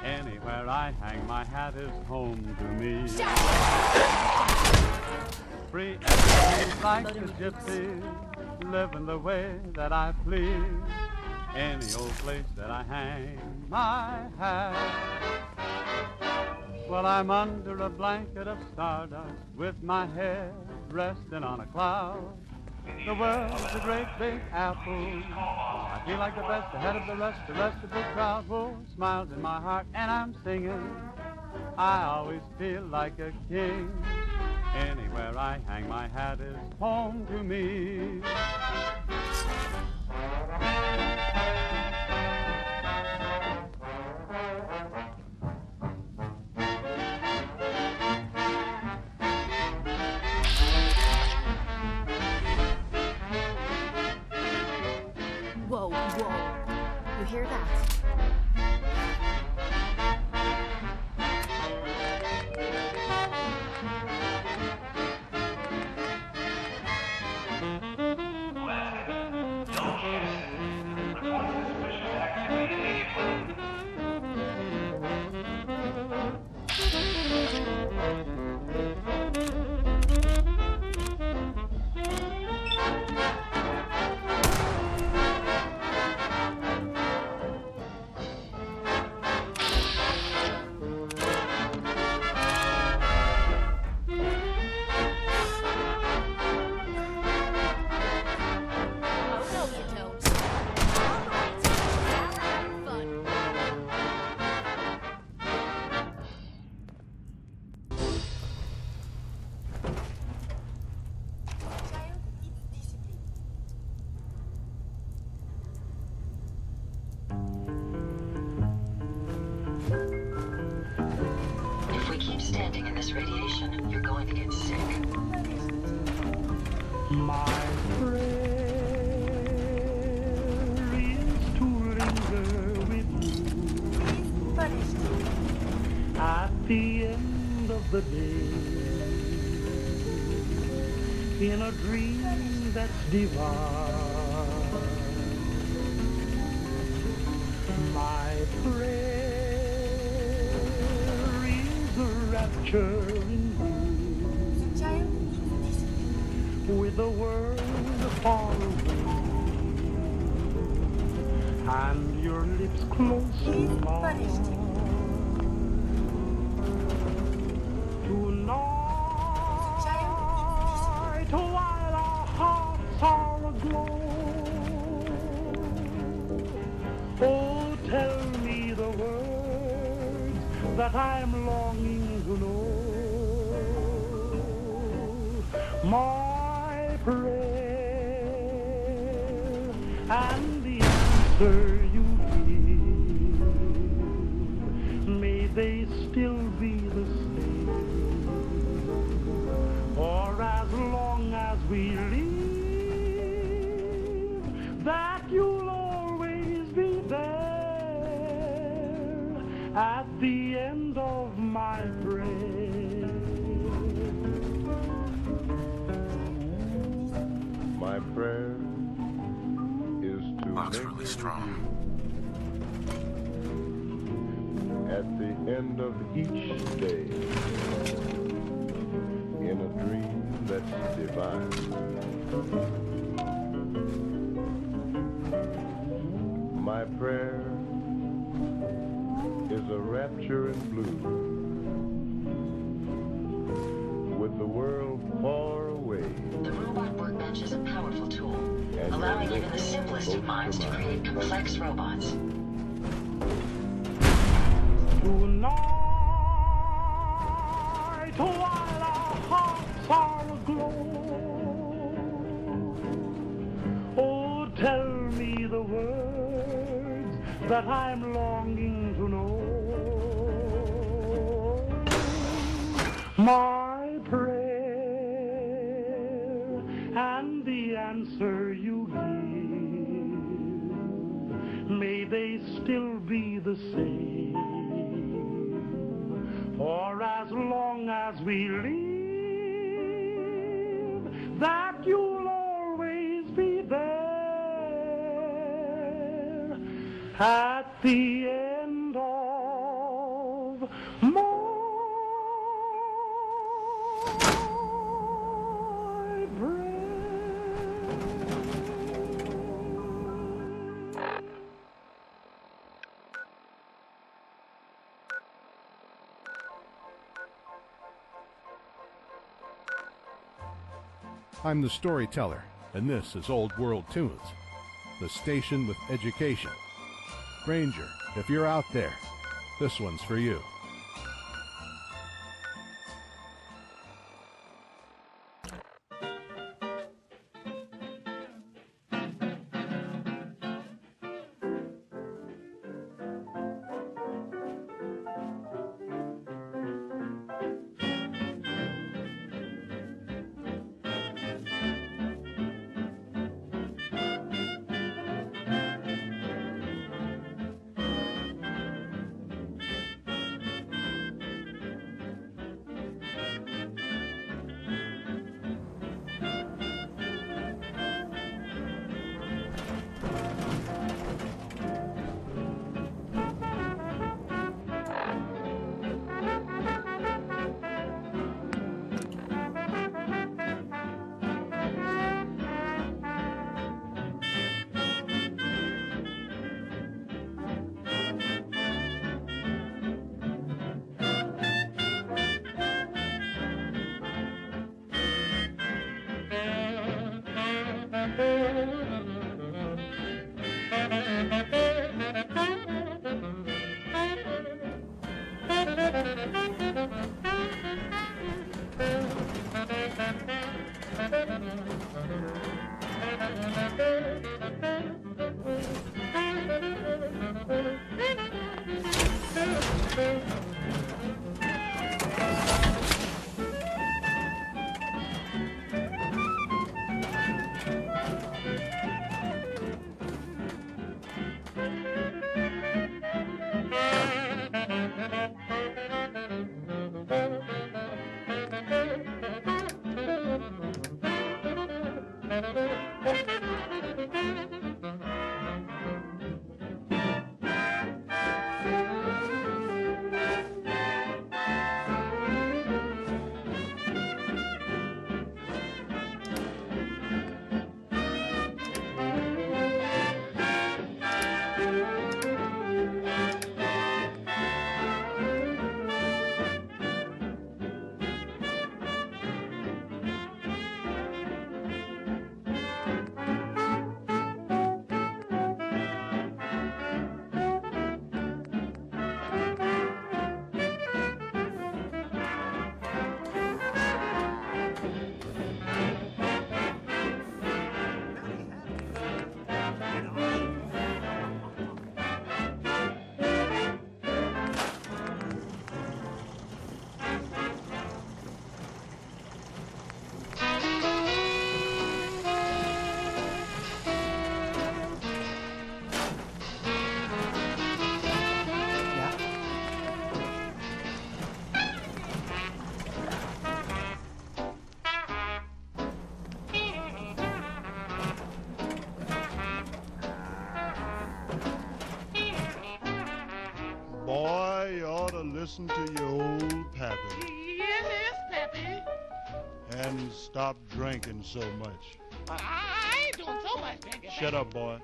Anywhere I hang my hat is home to me. Free and free like a gypsy, living the way that I please. Any old place that I hang my hat. Well, I'm under a blanket of stardust with my head resting on a cloud. The world's a great big apple. I feel like the best ahead of the rest of the crowd. Whoa, smiles in my heart and I'm singing. I always feel like a king. Anywhere I hang my hat is home to me. Whoa, whoa. You hear that? standing in this radiation, you're going to get sick. My prayer is to linger with you at the end of the day in a dream that's divine. My prayer is a rapture in you with the world far away and your lips close to mine. Tonight, while our hearts are aglow, oh, tell me the words that I'm longing to know. My prayer and the answer you give, may they still be the same, for as long as we live, that you'll always be there at the end of my prayer. My prayer is to Locks really strong. at the end of each day in a dream that's divine. My prayer is a rapture in blue with the world far away. The robot workbench is a powerful tool, allowing even the simplest of minds to create complex robots. Tonight, while our hearts are aglow, oh, tell me the words that I'm longing to know. My prayer and the answer you give, may they still be the same, for as long as we live, that you'll always be there at the end of my I'm the storyteller, and this is Old World Tunes, the station with education. Ranger, if you're out there, this one's for you. listen to your old pappy. Yes, Pappy. And stop drinking so much. I ain't doing so much drinking. Shut up, boy.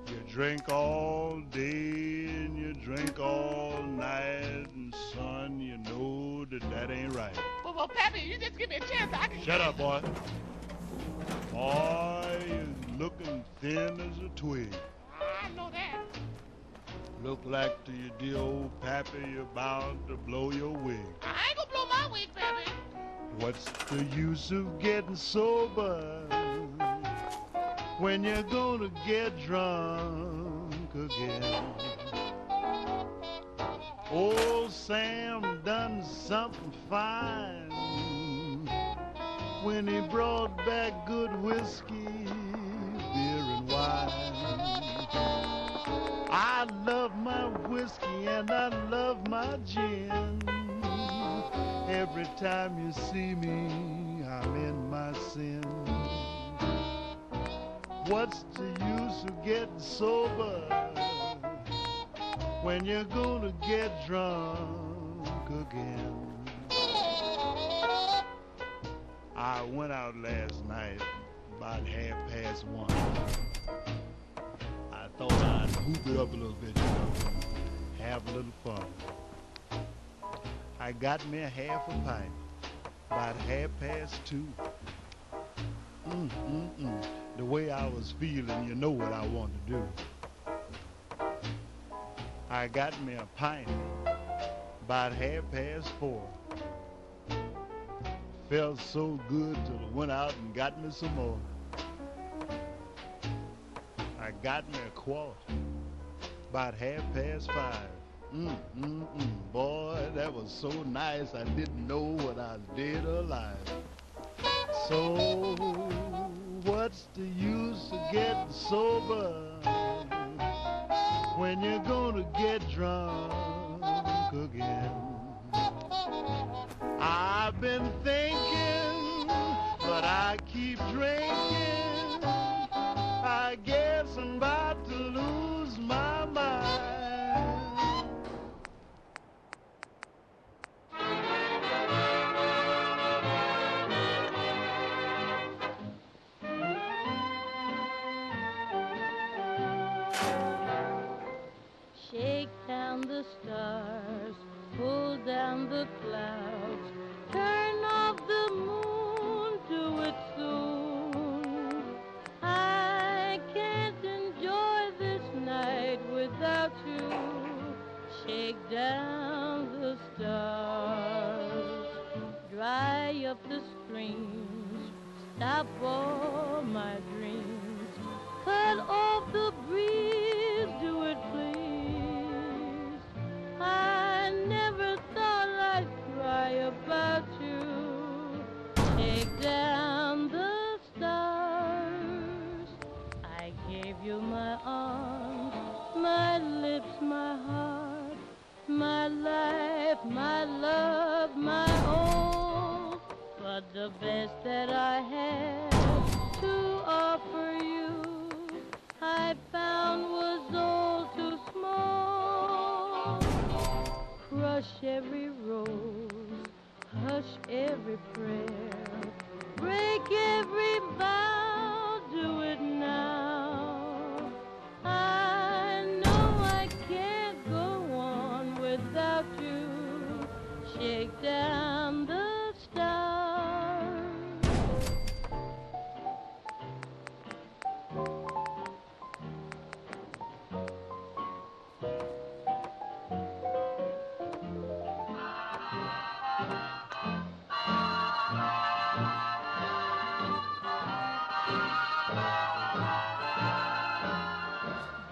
You drink all day and you drink all night, and son, you know that ain't right. Well, Pappy, you just give me a chance. I can. Shut up, boy. Boy, you're looking thin as a twig. I know that. Look like to your dear old pappy you're bound to blow your wig. I ain't gonna blow my wig, Pappy. What's the use of getting sober when you're gonna get drunk again? Old Sam done something fine when he brought back good whiskey, beer and wine. I love my whiskey and I love my gin. Every time you see me, I'm in my sin. What's the use of getting sober when you're gonna get drunk again? I went out last night about 1:30. I thought I'd hoop it up a little bit, have a little fun. I got me a half a pint, about 2:30. The way I was feeling, you know what I want to do. I got me a pint, about 4:30. Felt so good till I went out and got me some more. I got me a quart, about 5:30. Boy, that was so nice, I didn't know what I was dead or alive. So, what's the use of getting sober when you're gonna get drunk again? I've been thinking, but I keep drinking. I guess I'm about to lose my mind. Shake down the stars, pull down the clouds, turn off the moon, do it soon. I can't enjoy this night without you. Shake down the stars, dry up the streams, stop all my dreams, cut off the breeze, do it please. I never thought I'd cry about you. Take down the stars. I gave you my arms, my lips, my heart, my life, my love, my all. But the best that I had to offer you, I found was all too small. Crush every rose, hush every prayer, break every vow, do it now. I know I can't go on without you. Shake down the stars.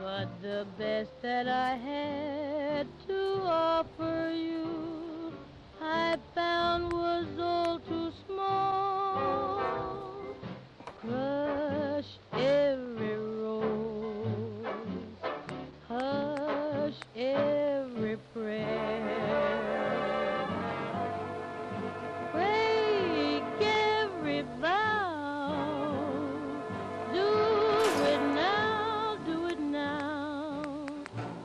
But the best that I had to offer you, I found was all too small. Crush every rose, hush every prayer, break every vow. Do it now, do it now.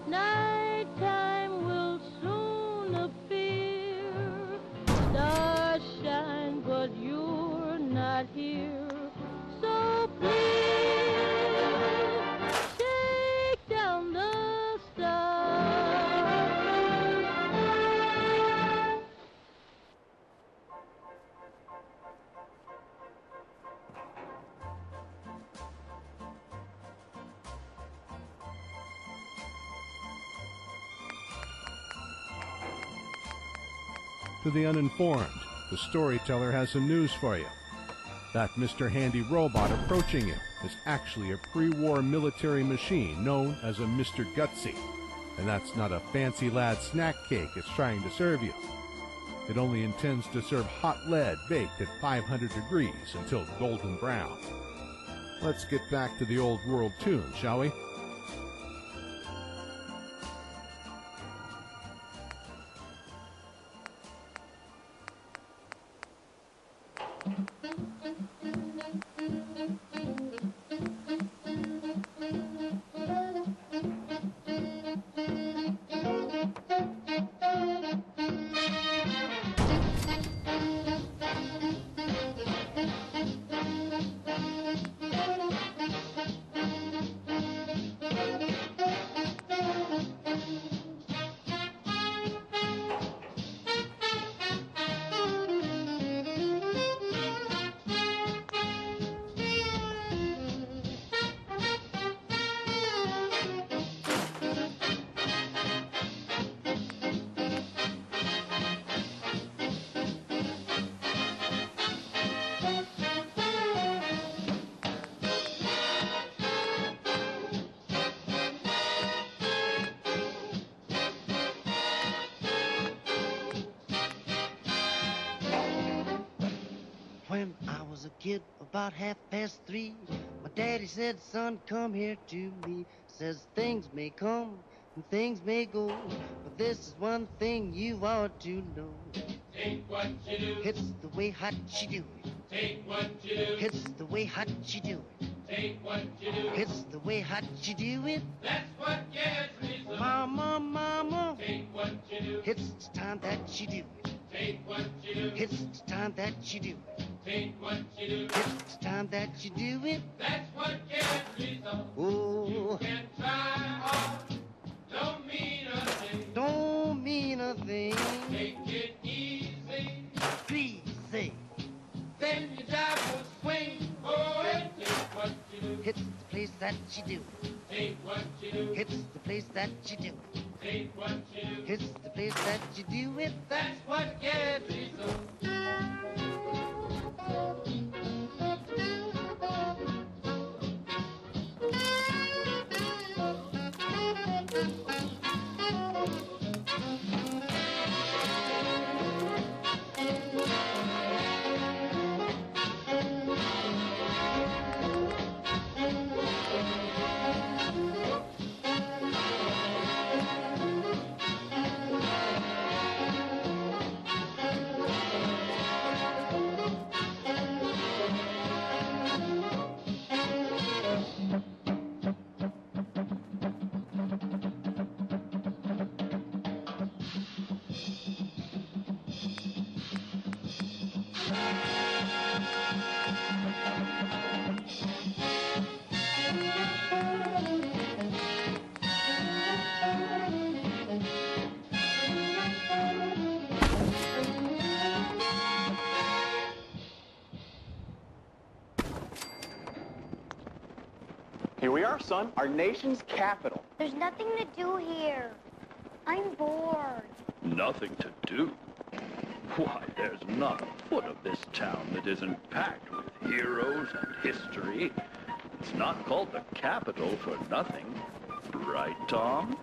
Night To the uninformed, the storyteller has some news for you. That Mr. Handy robot approaching you is actually a pre-war military machine known as a Mr. Gutsy. And that's not a fancy lad snack cake it's trying to serve you. It only intends to serve hot lead baked at 500 degrees until golden brown. Let's get back to the old world tune, shall we? When I was a kid, about 3:30, my daddy said, son, come here to me. Says things may come and things may go, but this is one thing you ought to know. Take what you do. It's the way hot you do it. Take what you do. It's the way hot you do it. Take what you do. It's the way hot you do it. That's what gets me so. Mama, mama. Take what you do. It's time that you do it. Take what you do. It's time that you do it. Take what you do. It's time that you do it. That's what gets me so. Oh. You can try hard. Don't mean a thing. Don't mean a thing. Take it easy. Please say. Then your job will swing. Oh, and take what you do. It's the place that you do it. Take what you do. It's the place that you do it. Take what you do. It's the place that you do it. That's what gets me so. Here we are, son, our nation's capital. There's nothing to do here. I'm bored. Nothing to do? Why, there's not a foot of this town that isn't packed with heroes and history. It's not called the capital for nothing. Right, Tom?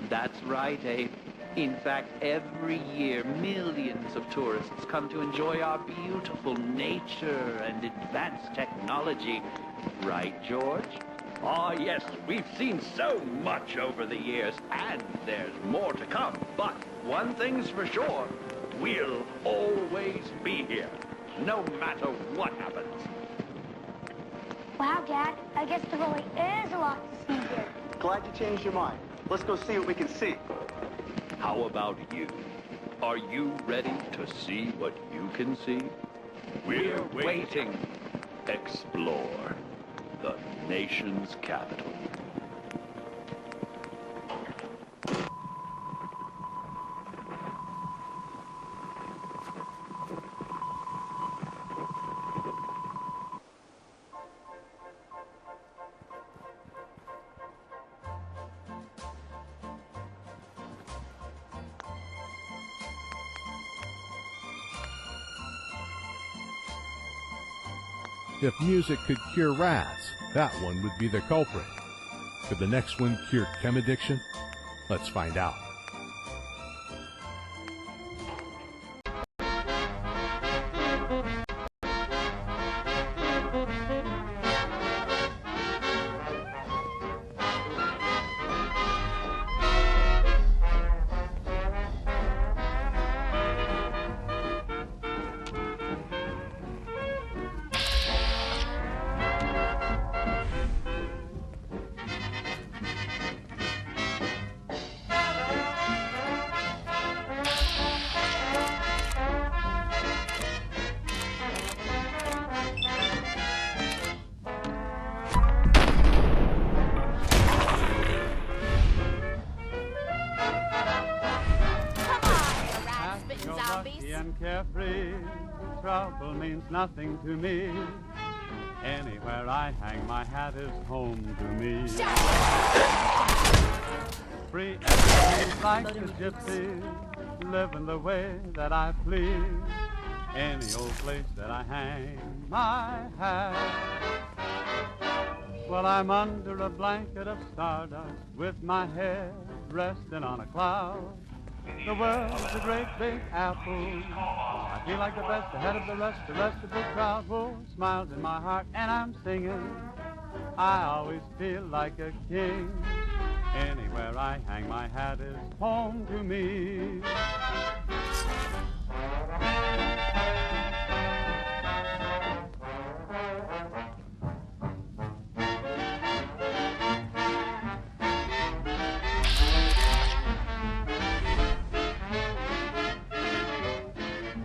That's right, Abe. In fact, every year, millions of tourists come to enjoy our beautiful nature and advanced technology. Right, George? Ah, yes, we've seen so much over the years, and there's more to come. But one thing's for sure, we'll always be here, no matter what happens. Wow, Dad, I guess there really is a lot to see here. Glad you changed your mind. Let's go see what we can see. How about you? Are you ready to see what you can see? We're waiting. Explore the nation's capital. If music could cure rats, that one would be the culprit. Could the next one cure chem addiction? Let's find out. And carefree, trouble means nothing to me. Anywhere I hang my hat is home to me. Free and free like a gypsy, living the way that I please. Any old place that I hang my hat. Well, I'm under a blanket of stardust with my head resting on a cloud. The world's a great big apple. I feel like the best ahead of the rest of the crowd. Whoa, smiles in my heart and I'm singing. I always feel like a king. Anywhere I hang my hat is home to me.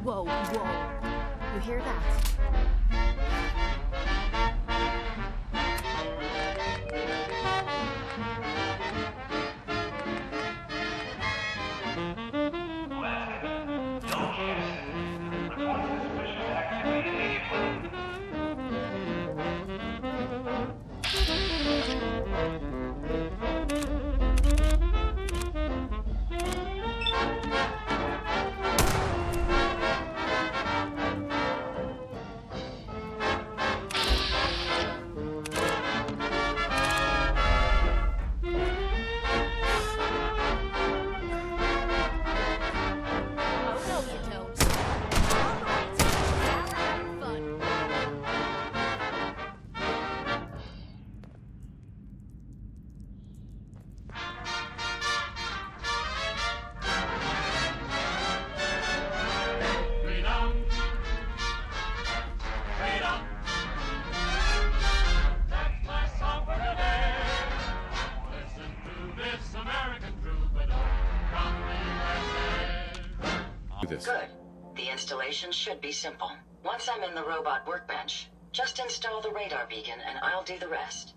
Whoa, whoa. You hear that? Good. The installation should be simple. Once I'm in the robot workbench, just install the radar beacon and I'll do the rest.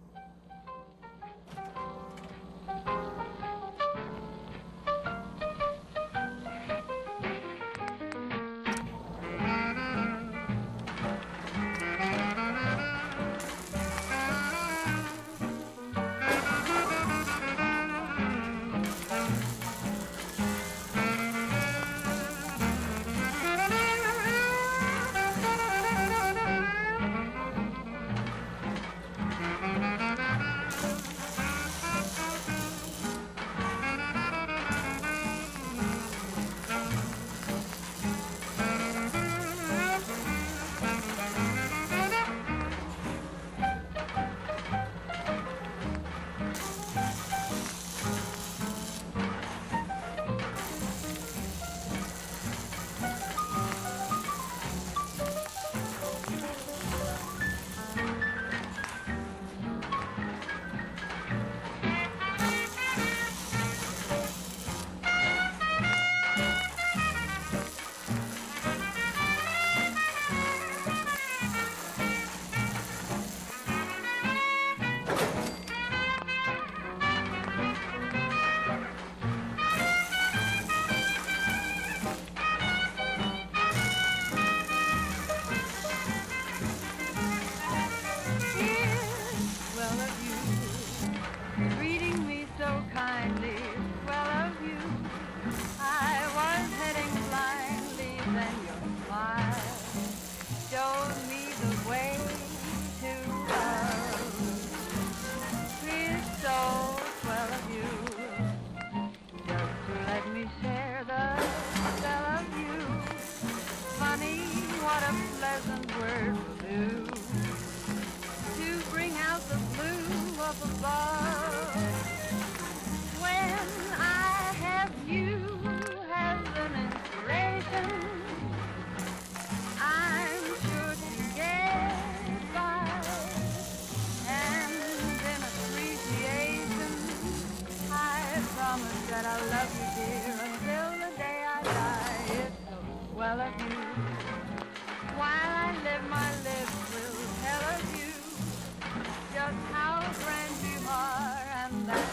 up above. When I have you as an inspiration, I'm sure to get by. And in appreciation, I promise that I'll love you, dear, until the day I die. It's so well of you. While I live, my lips will tell of you just how grand you are, and that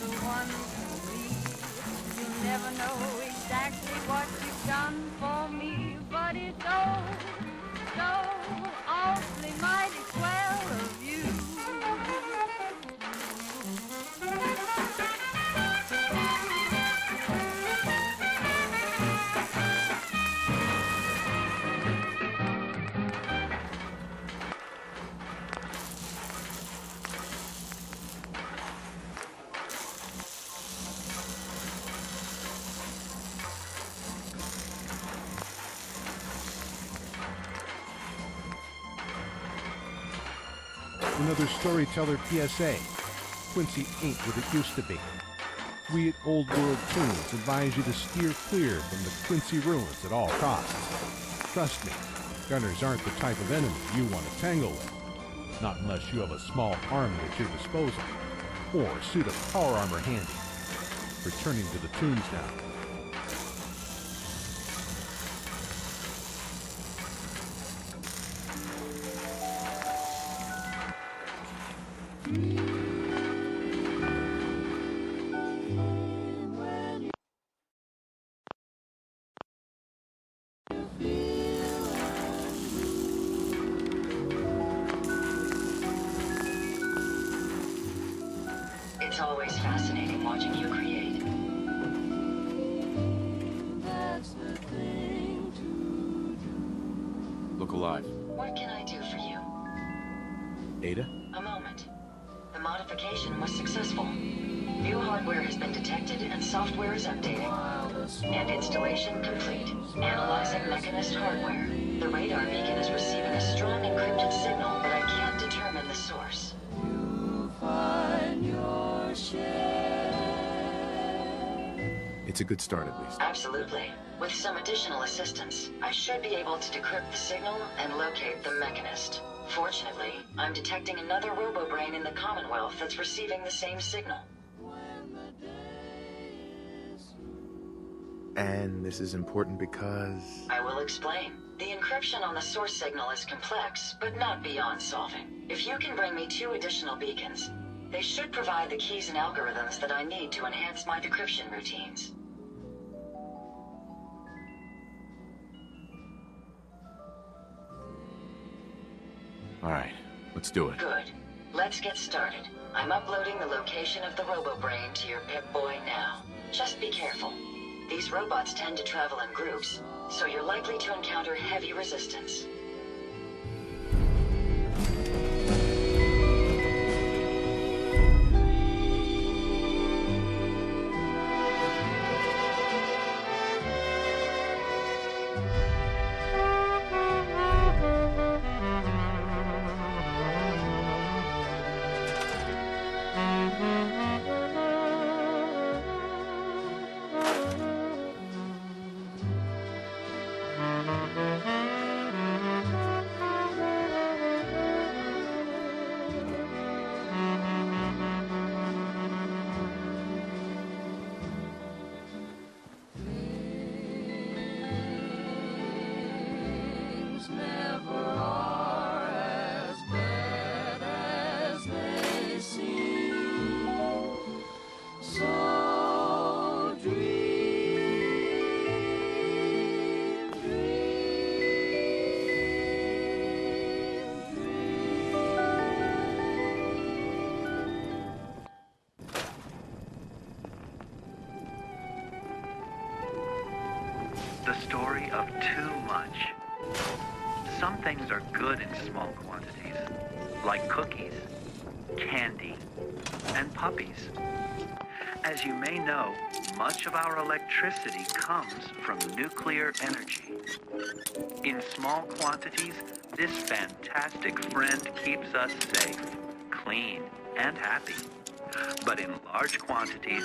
the one for me. You never know exactly what you've done for me, but it's so awfully mighty swell of you. Another storyteller PSA. Quincy ain't what it used to be. We at Old World Tunes advise you to steer clear from the Quincy ruins at all costs. Trust me, gunners aren't the type of enemy you want to tangle with. Not unless you have a small army at your disposal, or a suit of power armor handy. Returning to the tunes now. It's always fascinating watching you create. Look alive. What can I do for you? Ada? A moment. The modification was successful. New hardware has been detected and software is updating. And installation complete. Analyzing Mechanist hardware. The radar beacon is receiving a strong encrypted signal, but I can't determine the source. It's a good start, at least. Absolutely. With some additional assistance, I should be able to decrypt the signal and locate the Mechanist. Fortunately, I'm detecting another robo-brain in the Commonwealth that's receiving the same signal. And this is important because... I will explain. The encryption on the source signal is complex, but not beyond solving. If you can bring me 2 additional beacons, they should provide the keys and algorithms that I need to enhance my decryption routines. All right, let's do it. Good. Let's get started. I'm uploading the location of the robo-brain to your Pip-Boy now. Just be careful. These robots tend to travel in groups, so you're likely to encounter heavy resistance. The story of too much. Some things are good in small quantities, like cookies, candy, and puppies. As you may know, much of our electricity comes from nuclear energy. In small quantities, this fantastic friend keeps us safe, clean, clean and happy. But in large quantities,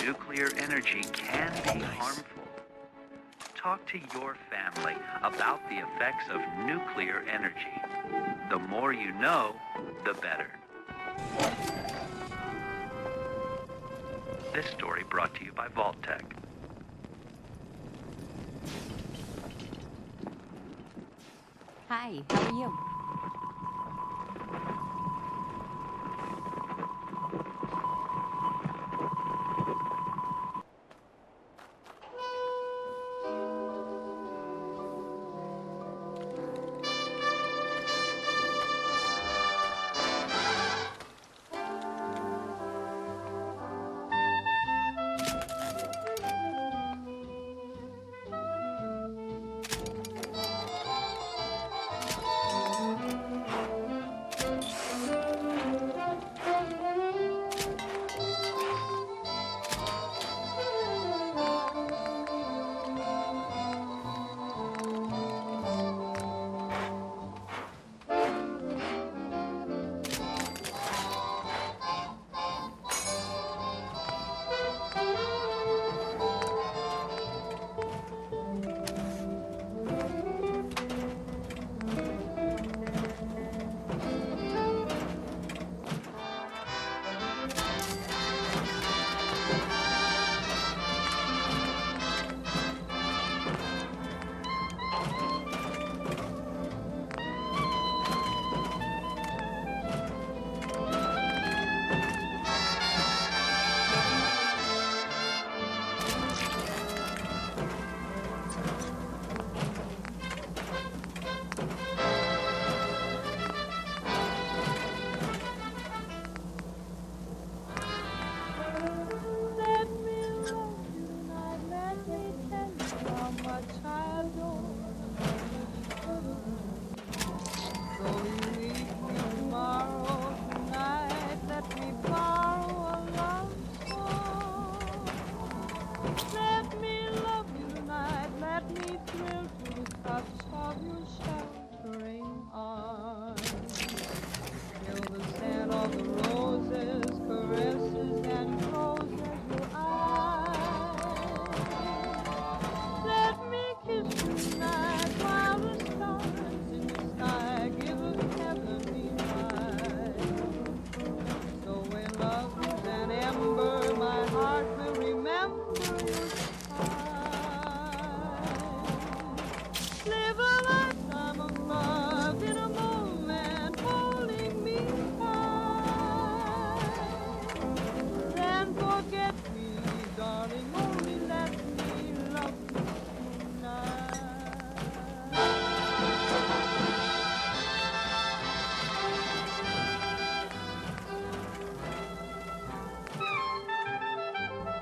nuclear energy can be harmful. Talk to your family about the effects of nuclear energy. The more you know, the better. This story brought to you by Vault-Tec. Hi, how are you?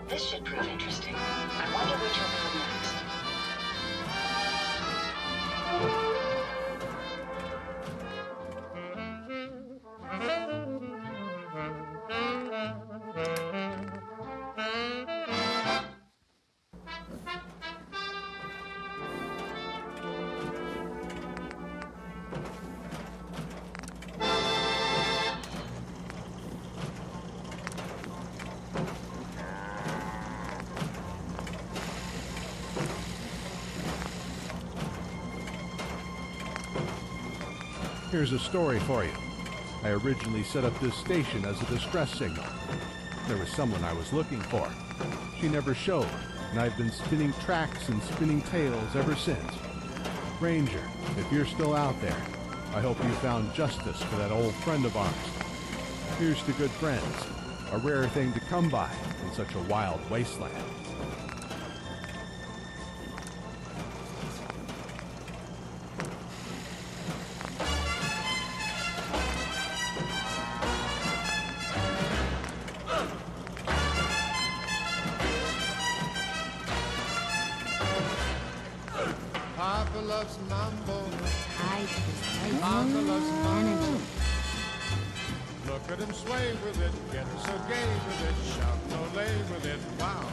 This should prove interesting. I wonder which will move next. Here's a story for you. I originally set up this station as a distress signal. There was someone I was looking for. She never showed, and I've been spinning tracks and spinning tales ever since. Ranger, if you're still out there, I hope you found justice for that old friend of ours. Here's to good friends, a rare thing to come by in such a wild wasteland. Papa loves mambo. Mama loves mambo. Look at him sway with it, get so gay with it, shout no lay with it, wow.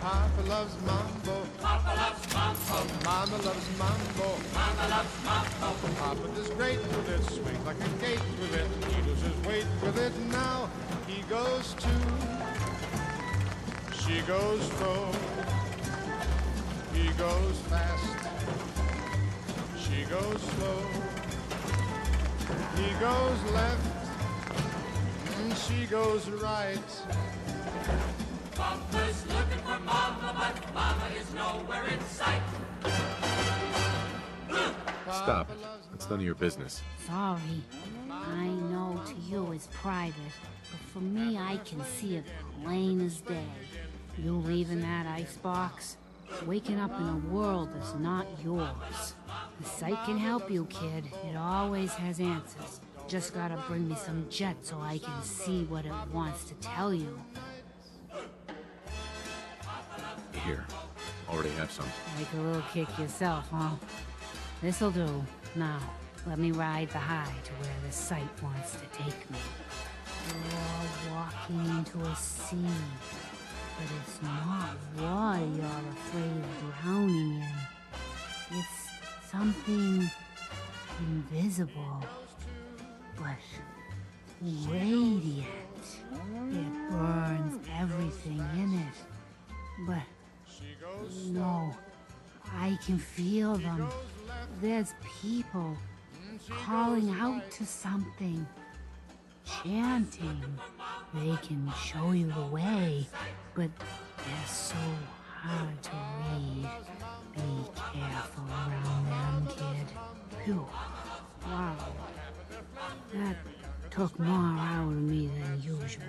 Papa loves mambo. Papa loves mambo. Mama loves mambo. Mama loves mambo. Papa does great with it, swing like a gate with it, he loses weight with it now. He goes too. She goes slow. He goes fast. She goes slow. He goes left. And she goes right. Papa's looking for Mama, but Mama is nowhere in sight. Stop it. It's none of your business. Sorry. I know to you it's private, but for me I can see it plain as day. You leaving that icebox? Waking up in a world that's not yours. The site can help you, kid. It always has answers. Just gotta bring me some jet so I can see what it wants to tell you. Here. Already have some. Like a little kick yourself, huh? This'll do. Now, let me ride the high to where the site wants to take me. You're walking into a sea, but it's not water you're afraid of drowning in. It's something invisible, but radiant. It burns everything in it. But no, I can feel them. There's people calling out to something, chanting. They can show you the way, but they're so hard to read. Be careful around them, kid. Phew. Wow. That took more out of me than usual.